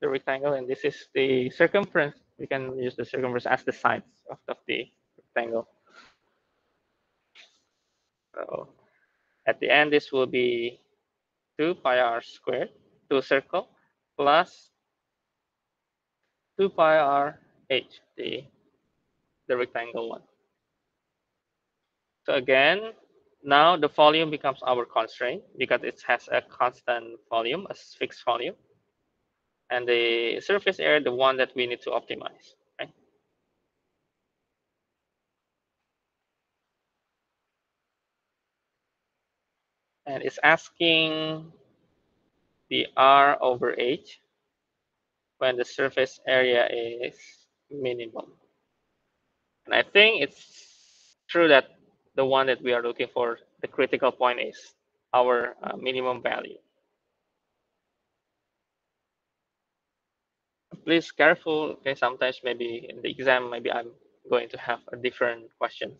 The rectangle, and this is the circumference. We can use the circumference as the sides of the rectangle. So at the end, this will be 2 pi r squared to circle plus 2 pi r h, the rectangle one. So again, now the volume becomes our constraint because it has a constant volume, a fixed volume, and the surface area, the one that we need to optimize, right? And it's asking the r over h when the surface area is minimum. And I think it's true that the one that we are looking for, the critical point is our minimum value. Please careful, okay, sometimes maybe in the exam, maybe I'm going to have a different question.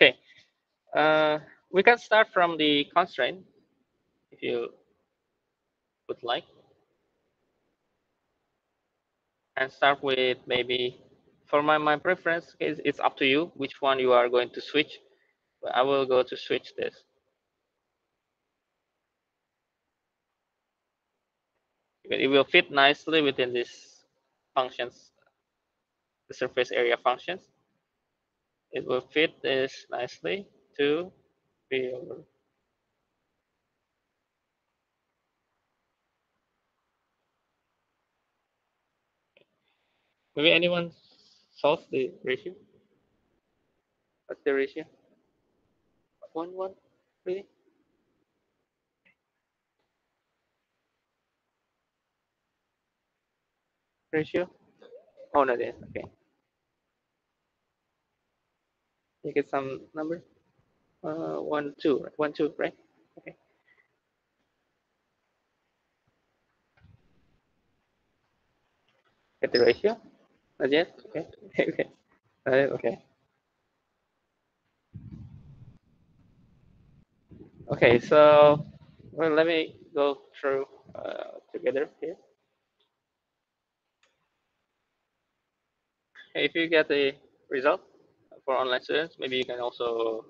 Okay, we can start from the constraint if you would like, and start with maybe, for my preference, it's up to you which one you are going to switch. But I will go to switch this. It will fit nicely within this functions, the surface area functions. It will fit this nicely to be over. Maybe anyone solve the ratio? What's the ratio? 1, 1, really? Ratio? Oh, no, yes. Okay. You get some number? 1, 2, right? 1, 2, right? Okay. Get the ratio? Not yet? Okay. Okay. Okay. Okay, so well, let me go through together here. If you get the result for online students, maybe you can also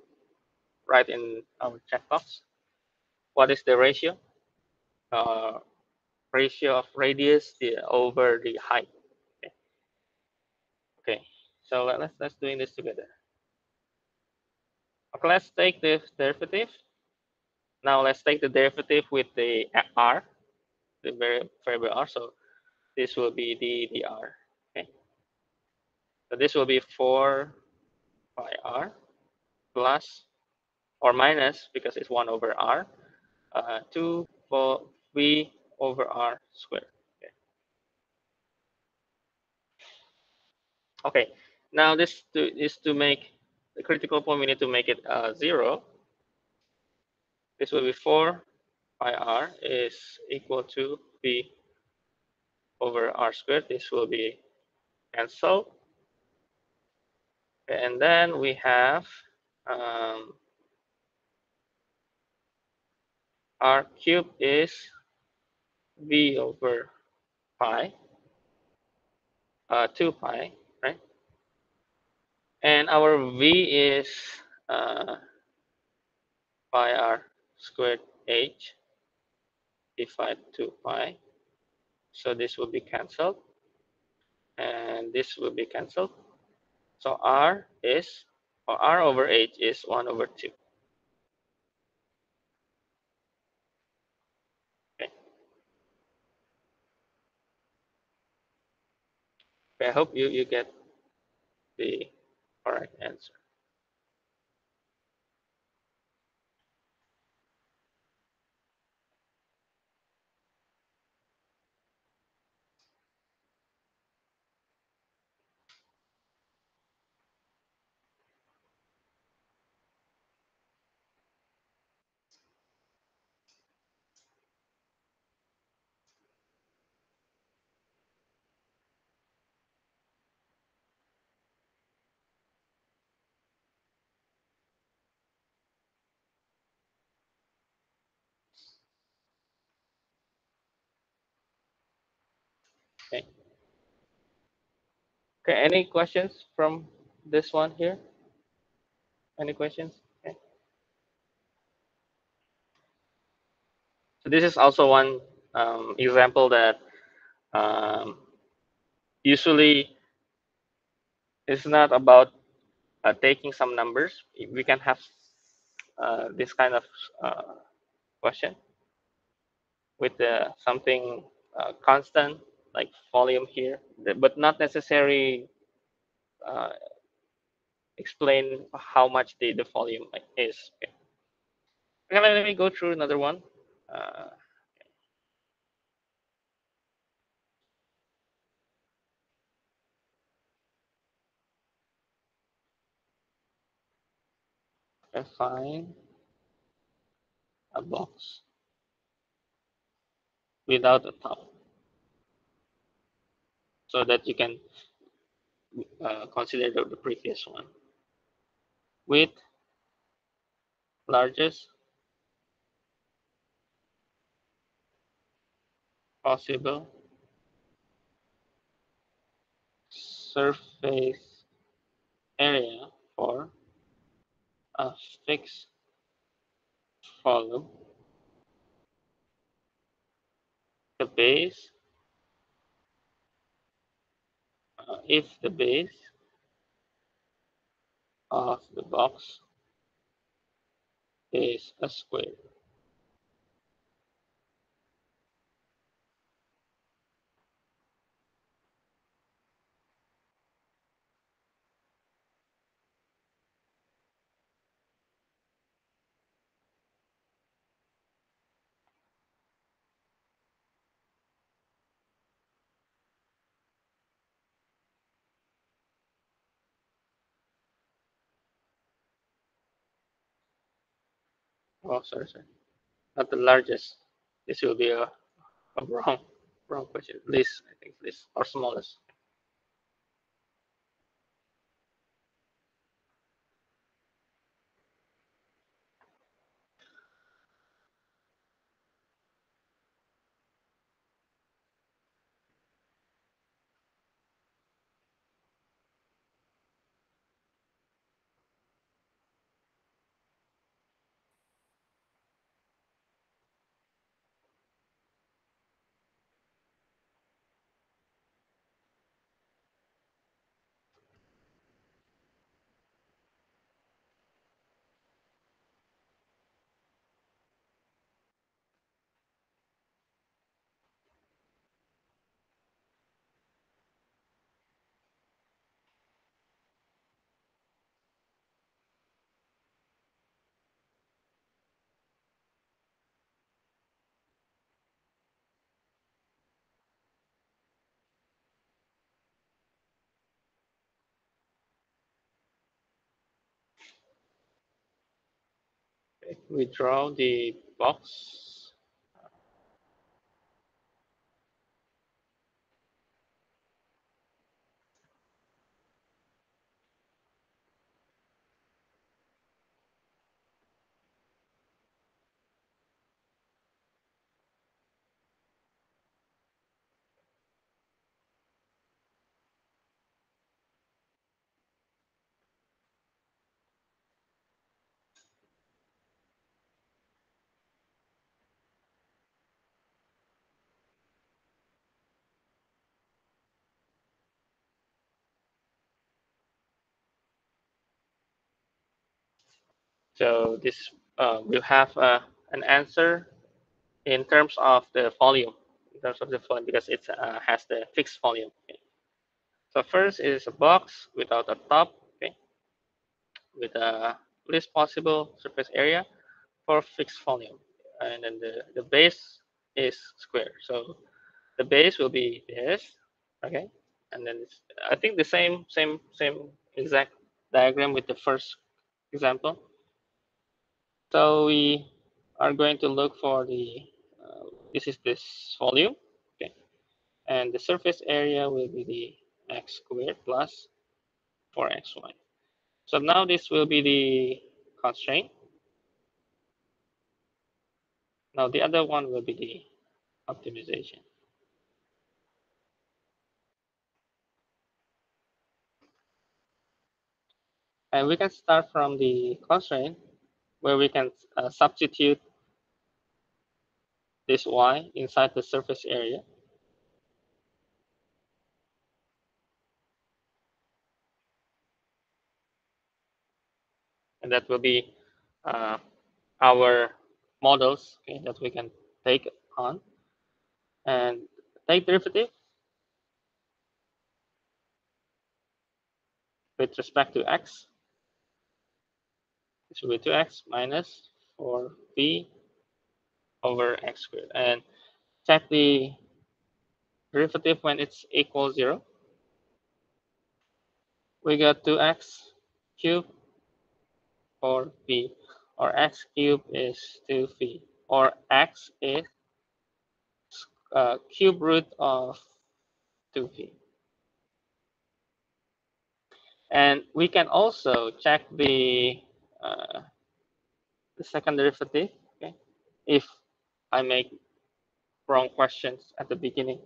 write in our chat box. What is the ratio? Uh, Ratio of radius over the height. Okay. Okay. So let's doing this together. Okay, let's take the derivative. Now let's take the derivative with the r, the variable r. So this will be the r. Okay. So this will be 4 pi r plus or minus, because it's 1 over r, 2 for v over r squared. Okay. Okay. Now this is to make the critical point. We need to make it 0. This will be 4 pi r is equal to v over r squared. This will be cancelled. And then we have r cubed is v over pi, 2 pi, right? And our v is pi r squared h divided 2 pi. So this will be cancelled, and this will be cancelled. So r is, or r over h is 1 over 2. Okay. Okay, I hope you get the correct answer. Okay. Okay, any questions from this one here? Any questions? Okay. So this is also one example that usually it's not about taking some numbers. We can have this kind of question with something constant like volume here, but not necessarily uh, explain how much the volume is. Okay. Okay, let me go through another one. Uh, Find a box without a top, so that you can consider the previous one with largest possible surface area for a fixed volume. The base, if the base of the box is a square. Oh, sorry. Not the largest. This will be a wrong question. Least, I think least or smallest. Okay. We draw the box. So this will have an answer in terms of the volume, because it has the fixed volume. Okay. So first is a box without a top, okay, with a least possible surface area for fixed volume, and then the base is square. So the base will be this, okay, and then I think the same exact diagram with the first example. So we are going to look for this is this volume, okay, and the surface area will be the x squared plus 4xy. So now this will be the constraint. Now the other one will be the optimization. And we can start from the constraint where we can substitute this y inside the surface area. And that will be uh, our models, okay, that we can take on and take derivative with respect to x. This will be 2x minus 4b over x squared. And check the derivative when it's equal 0. We got 2x cubed or b, or x cubed is 2b, or x is cube root of 2b. And we can also check the the second derivative. Okay, if I make wrong questions at the beginning,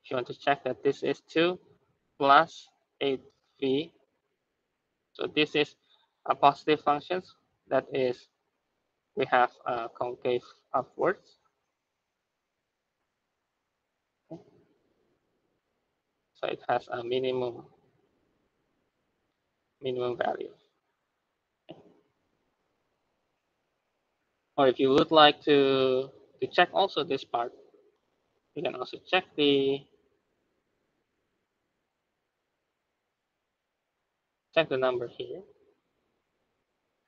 if you want to check that this is 2 plus 8v. So this is a positive functions. That is, we have a concave upwards. Okay. So it has a minimum value. Okay. Or if you would like to check also this part, you can also check the number here.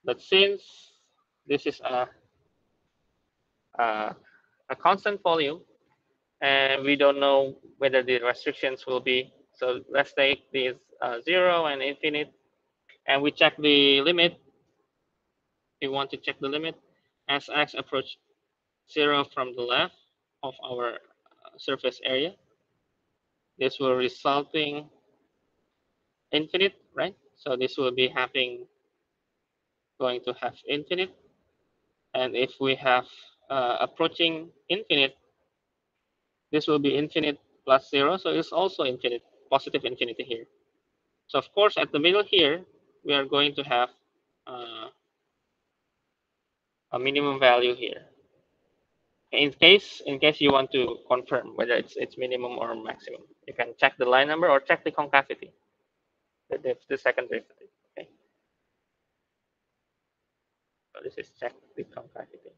But since this is a constant volume, and we don't know whether the restrictions will be, so let's take this 0 and infinite, and we check the limit. We want to check the limit as x approach 0 from the left of our surface area. This will resulting infinite, right? So this will be going to have infinite. And if we have approaching infinite, this will be infinite plus 0. So it's also infinite, positive infinity here. So of course, at the middle here, we are going to have a minimum value here. In case you want to confirm whether it's minimum or maximum, you can check the line number or check the concavity, the second derivative. Okay. So this is check the concavity.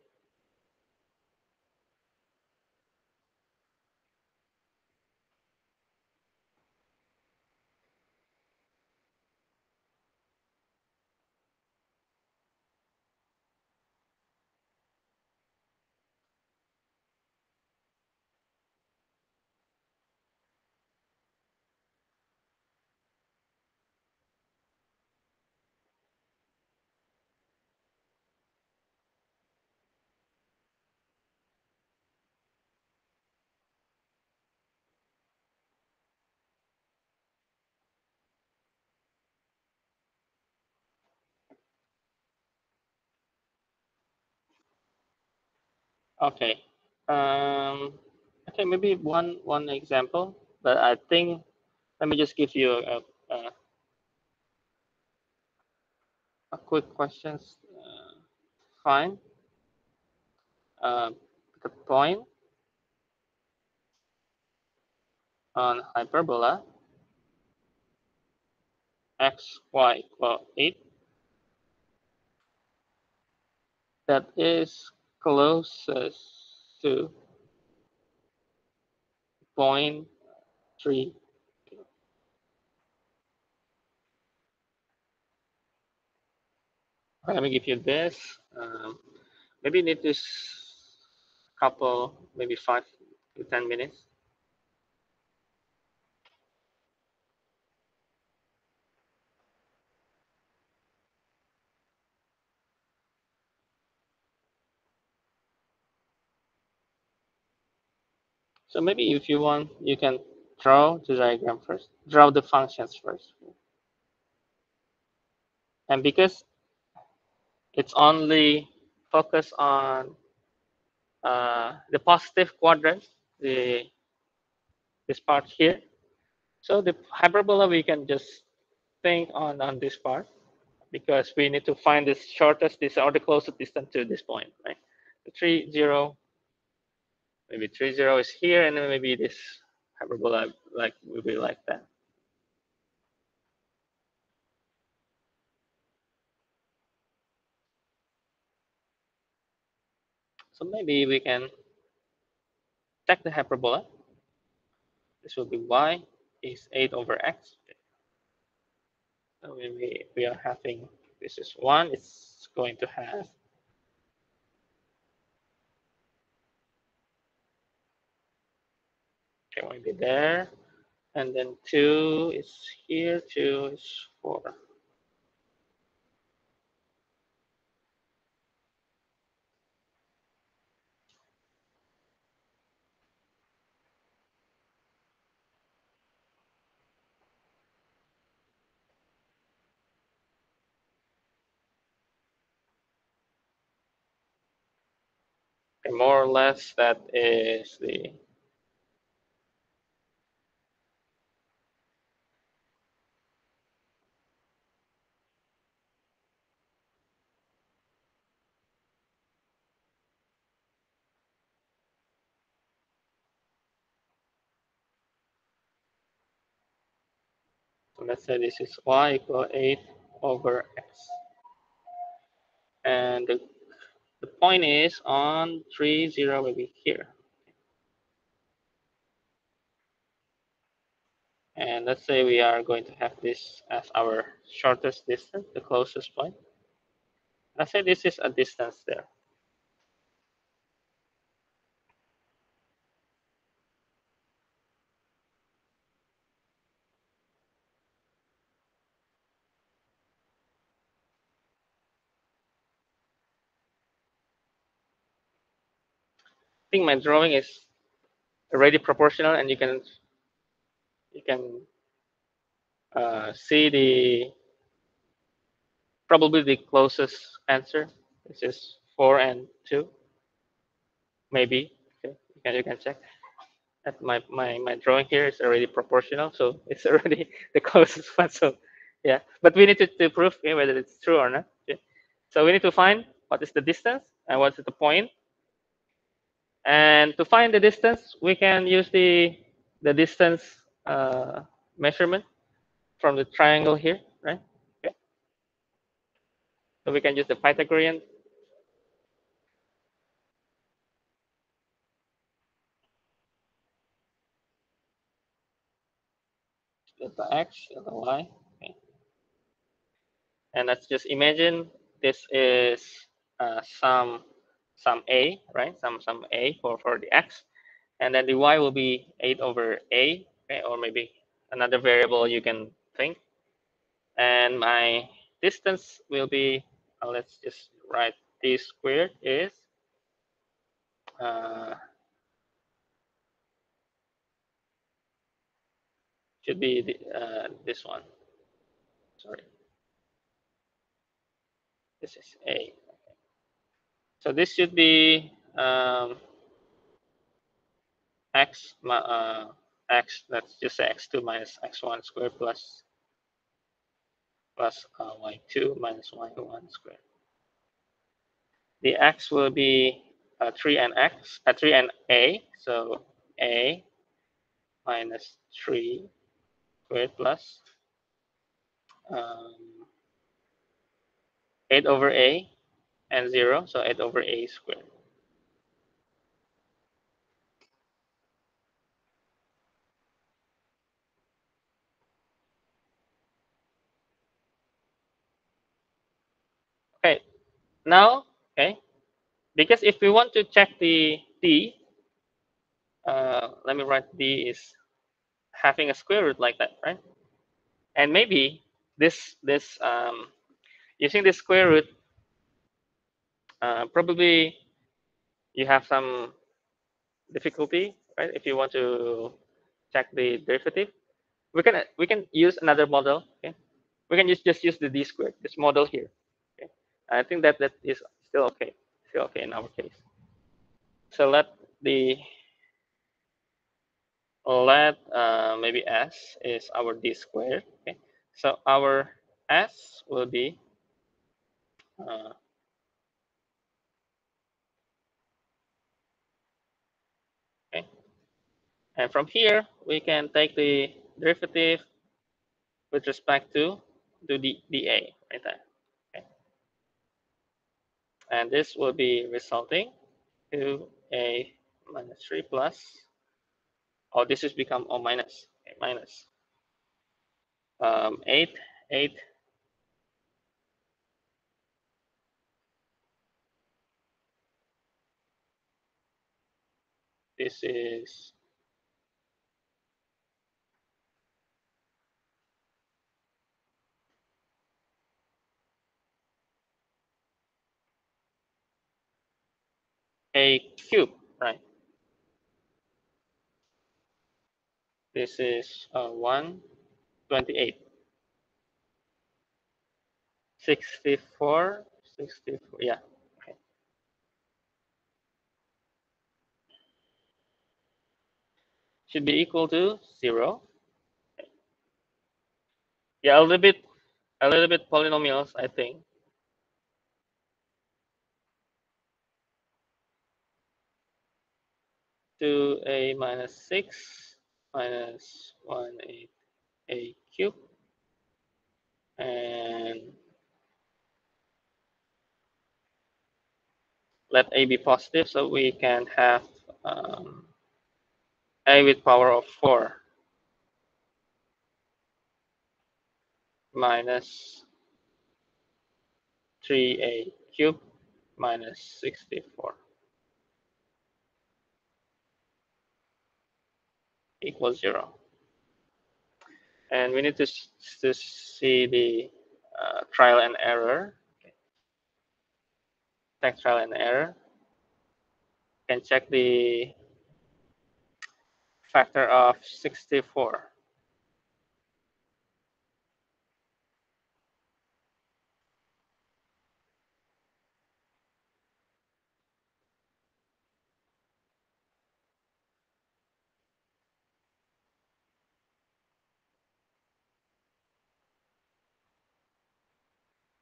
Okay. Okay, maybe one example, but I think let me just give you a quick questions. Fine. Uh, the point on hyperbola x y equal 8 that is closest to point 3. Let me give you this. Maybe need this couple, maybe 5 to 10 minutes. So maybe if you want, you can draw the diagram first, draw the functions first. And because it's only focused on the positive quadrant, this part here. So the hyperbola, we can just think on this part because we need to find this shortest distance or the closest distance to this point, right? The 3, 0, maybe 3, 0 is here, and then maybe this hyperbola like will be like that. So maybe we can check the hyperbola. This will be y is 8 over x. So we are having, this is 1, it's going to have going to be there, and then 2 is here, 2 is 4. Okay, more or less that is the so let's say this is y equal 8 over x. And the point is on 3, 0 will be here. And let's say we are going to have this as our shortest distance, the closest point. Let's say this is a distance there. I think my drawing is already proportional, and you can see the probably the closest answer. This is 4 and 2, maybe. Okay, you can check. That my drawing here is already proportional, so it's already the closest one. So yeah, but we need to prove whether it's true or not. Okay. So we need to find what is the distance and what is the point. And to find the distance, we can use the distance measurement from the triangle here, right? Okay. So we can use the Pythagorean. Delta x, delta y. Okay. And let's just imagine this is some a, right? Some a for the x, and then the y will be 8 over a, okay? Or maybe another variable you can think. And my distance will be, let's just write d squared is uh, should be this one. Sorry, this is a. So this should be x x. Let's just say x2 minus x1 squared plus y2 minus y1 squared. The x will be 3 and x, 3 and a. So a minus 3 squared plus um, 8 over a and 0, so 8 over a squared. Okay, now, okay, because if we want to check the d, let me write d is having a square root like that, right? And maybe this using this square root, probably you have some difficulty, right? If you want to check the derivative, we can use another model. Okay, we can just use the d squared, this model here. Okay, I think that is still okay in our case. So the let maybe s is our d squared. Okay, so our s will be uh, okay, and from here we can take the derivative with respect to the dA right there. Okay, and this will be resulting to a minus 3 plus, oh, this has become minus, okay, minus 8, 8, this is a cube, right? This is 128, 64, 64, yeah. Okay. should be equal to 0. Yeah, a little bit polynomials, I think. To a minus 6 minus 1/8 a cube, and let a be positive, so we can have a with power of 4 minus 3a cube minus 64 equals 0. And we need to see the trial and error. Check trial and error. Can check the factor of 64.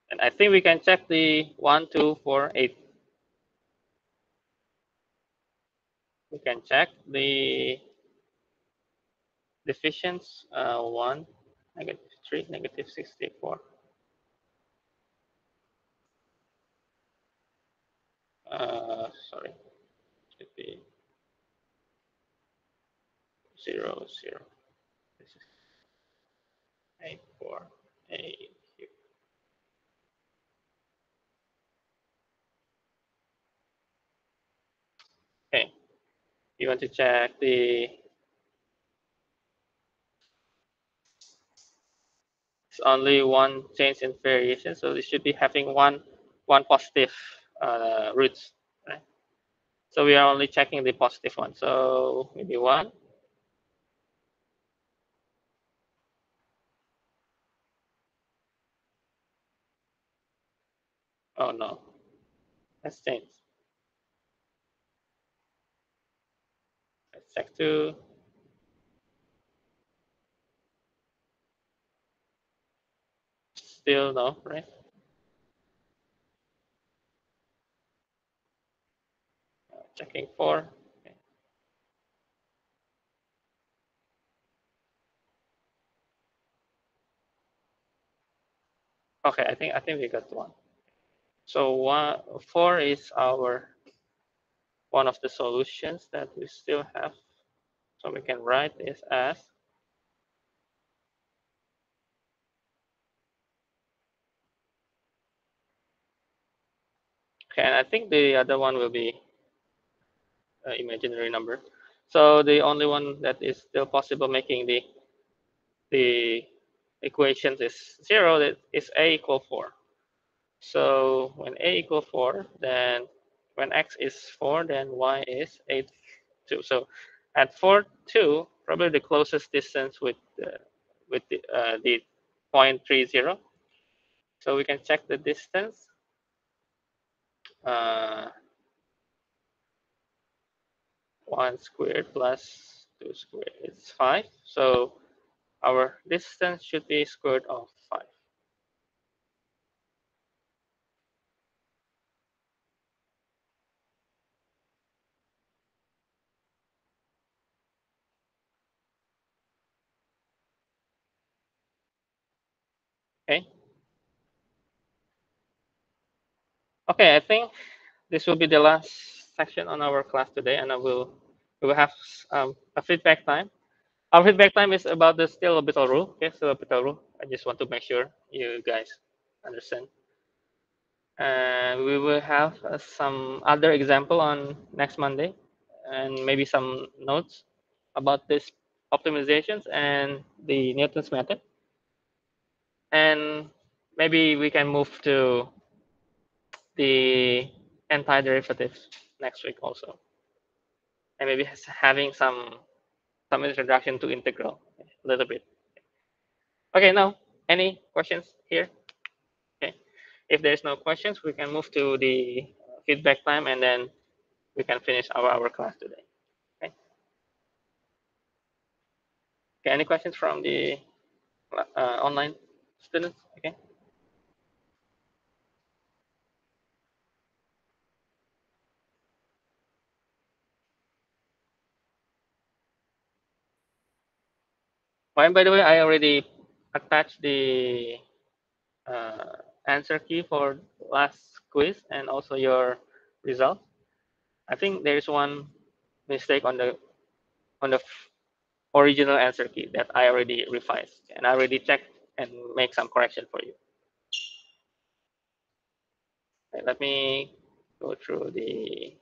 And I think we can check the 1, 2, 4, 8. We can check the divisions 1, -3, -64. Sorry, should be 0, 0. This is 8, 4, 8. Okay, you want to check the, it's only one change in variation, so it should be having one positive roots, right? So we are only checking the positive one. So maybe 1. Oh no, let's change. Let's check 2. Still no, right? Checking 4. Okay, I think we got 1. So 4 is our one of the solutions that we still have. So we can write this as, okay, and I think the other one will be imaginary number. So the only one that is still possible making the equations is 0, that is a equal 4. So when a equal 4, then when x is 4, then y is 8, 2. So at 4, 2, probably the closest distance with the point 30. So we can check the distance. 1 squared plus 2 squared is 5. So our distance should be square root of 5. Okay. Okay, I think this will be the last section on our class today, and we will have a feedback time. Our feedback time is about the still orbital rule. Okay, still orbital rule. I just want to make sure you guys understand. And we will have some other example on next Monday, and maybe some notes about this optimizations and the Newton's method. And maybe we can move to the anti-derivatives next week also, and maybe having some introduction to integral a little bit. Okay, now any questions here? Okay, if there's no questions, we can move to the feedback time, and then we can finish our class today. Okay. Okay, any questions from the online students? Okay. By the way, I already attached the answer key for last quiz and also your result. I think there is one mistake on the original answer key that I already revised and I already checked and make some correction for you. Okay, let me go through the.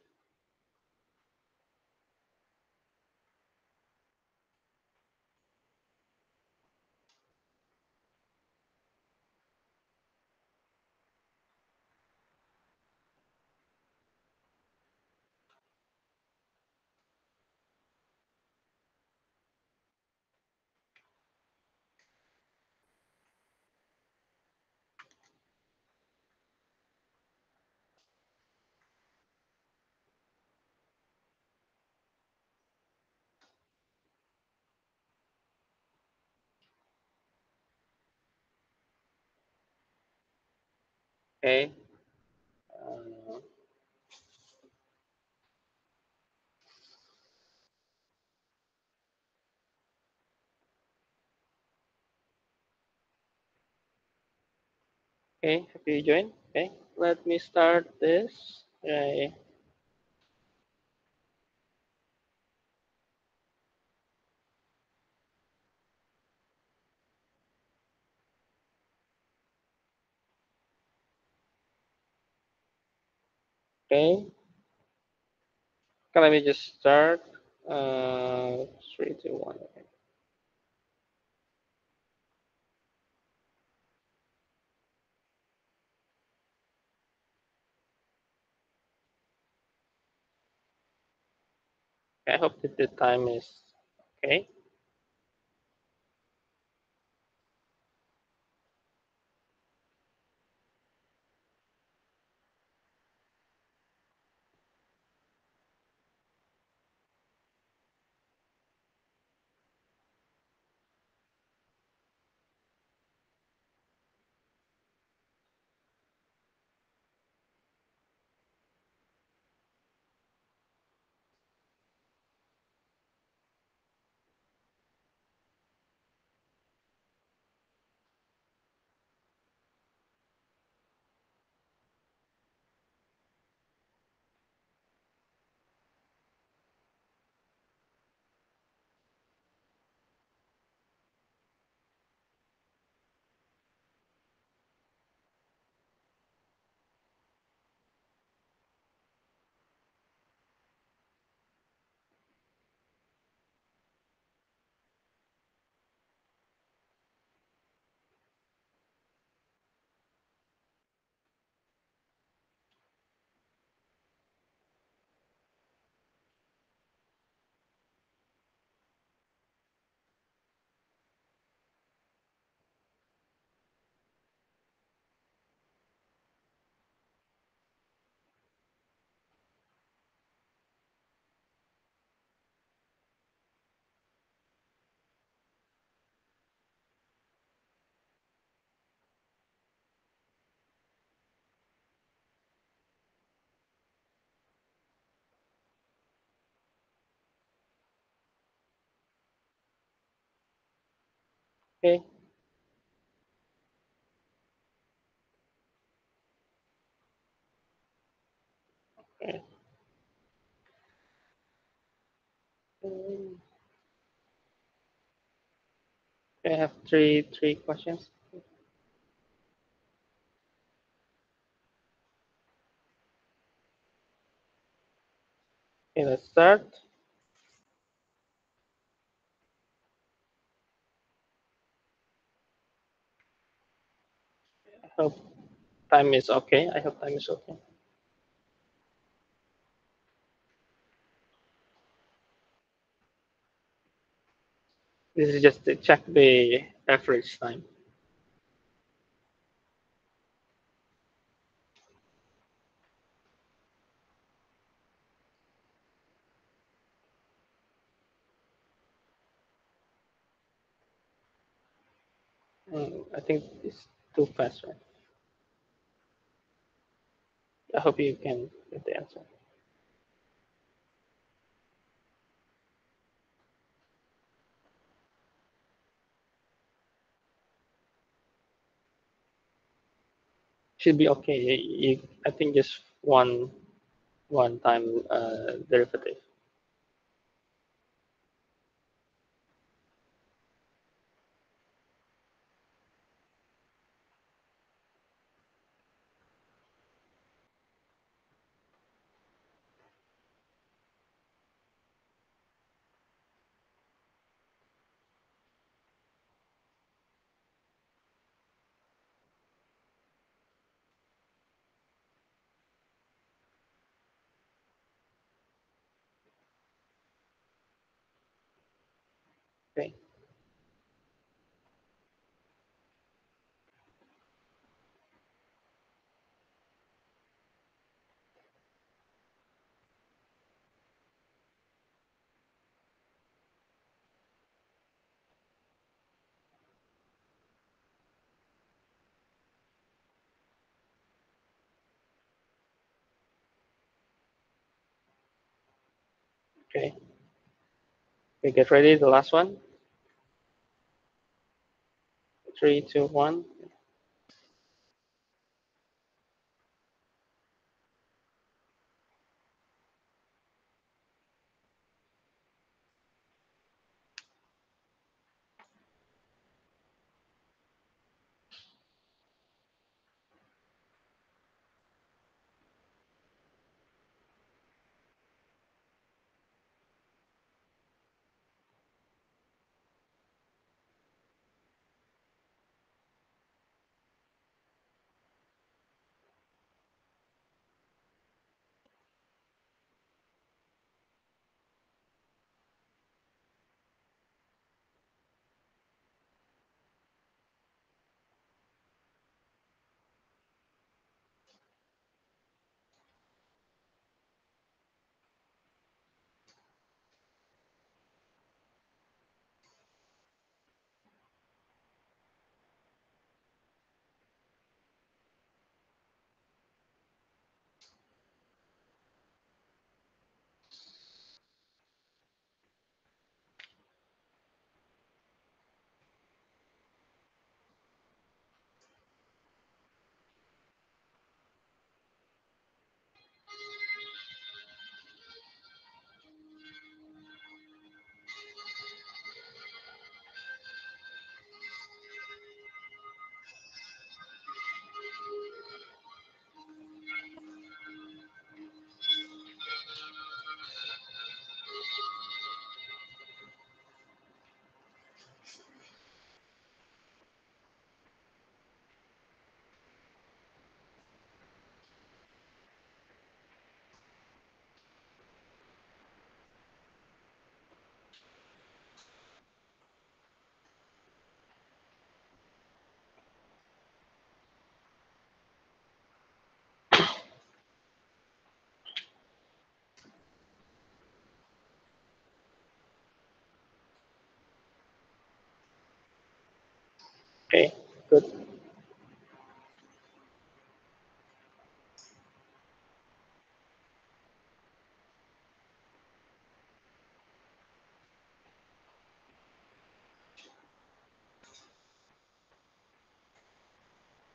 Okay. Uh, okay, have you joined? Okay, let me start this. Okay. Okay. Okay, let me just start. 3, 2, 1. Okay. I hope that the time is okay. Okay. Okay. I have three questions. Okay, let's start. I hope time is okay. I hope time is okay. This is just to check the average time. I think it's too fast, right? I hope you can get the answer. Should be okay. I think just one time derivative. Okay. Okay. Okay, get ready. The last one. 3, 2, 1. Okay. Good.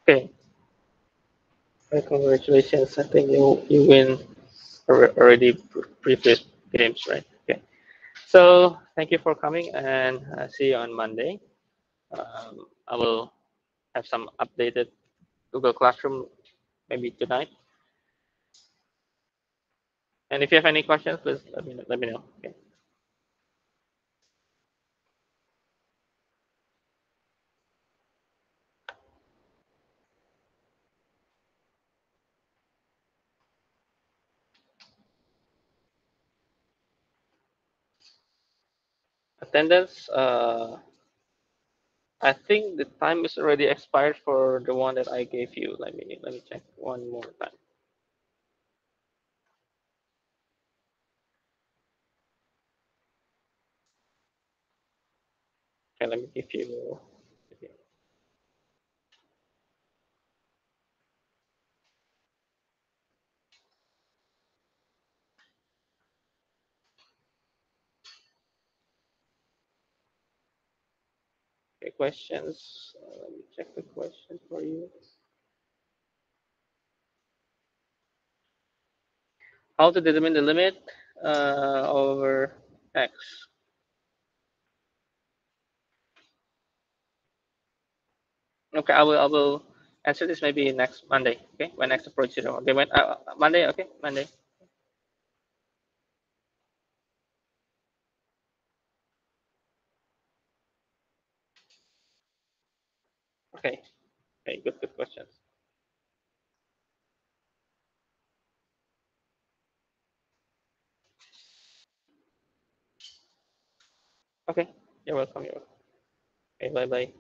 Okay. Well, congratulations. I think you win already previous games, right? Okay. So thank you for coming, and see you on Monday. I will have some updated Google Classroom maybe tonight. And if you have any questions, please let me know. Okay. Attendance. I think the time is already expired for the one that I gave you. Let me check one more time. Okay, let me give you. Okay, questions. Let me check the question for you. How to determine the limit over x? Okay, I will answer this maybe next Monday. Okay, when x approaches 0. Okay, when Monday. Okay, Monday. Okay. Okay. Good questions. Okay. You're welcome. You're welcome. Okay. Bye bye.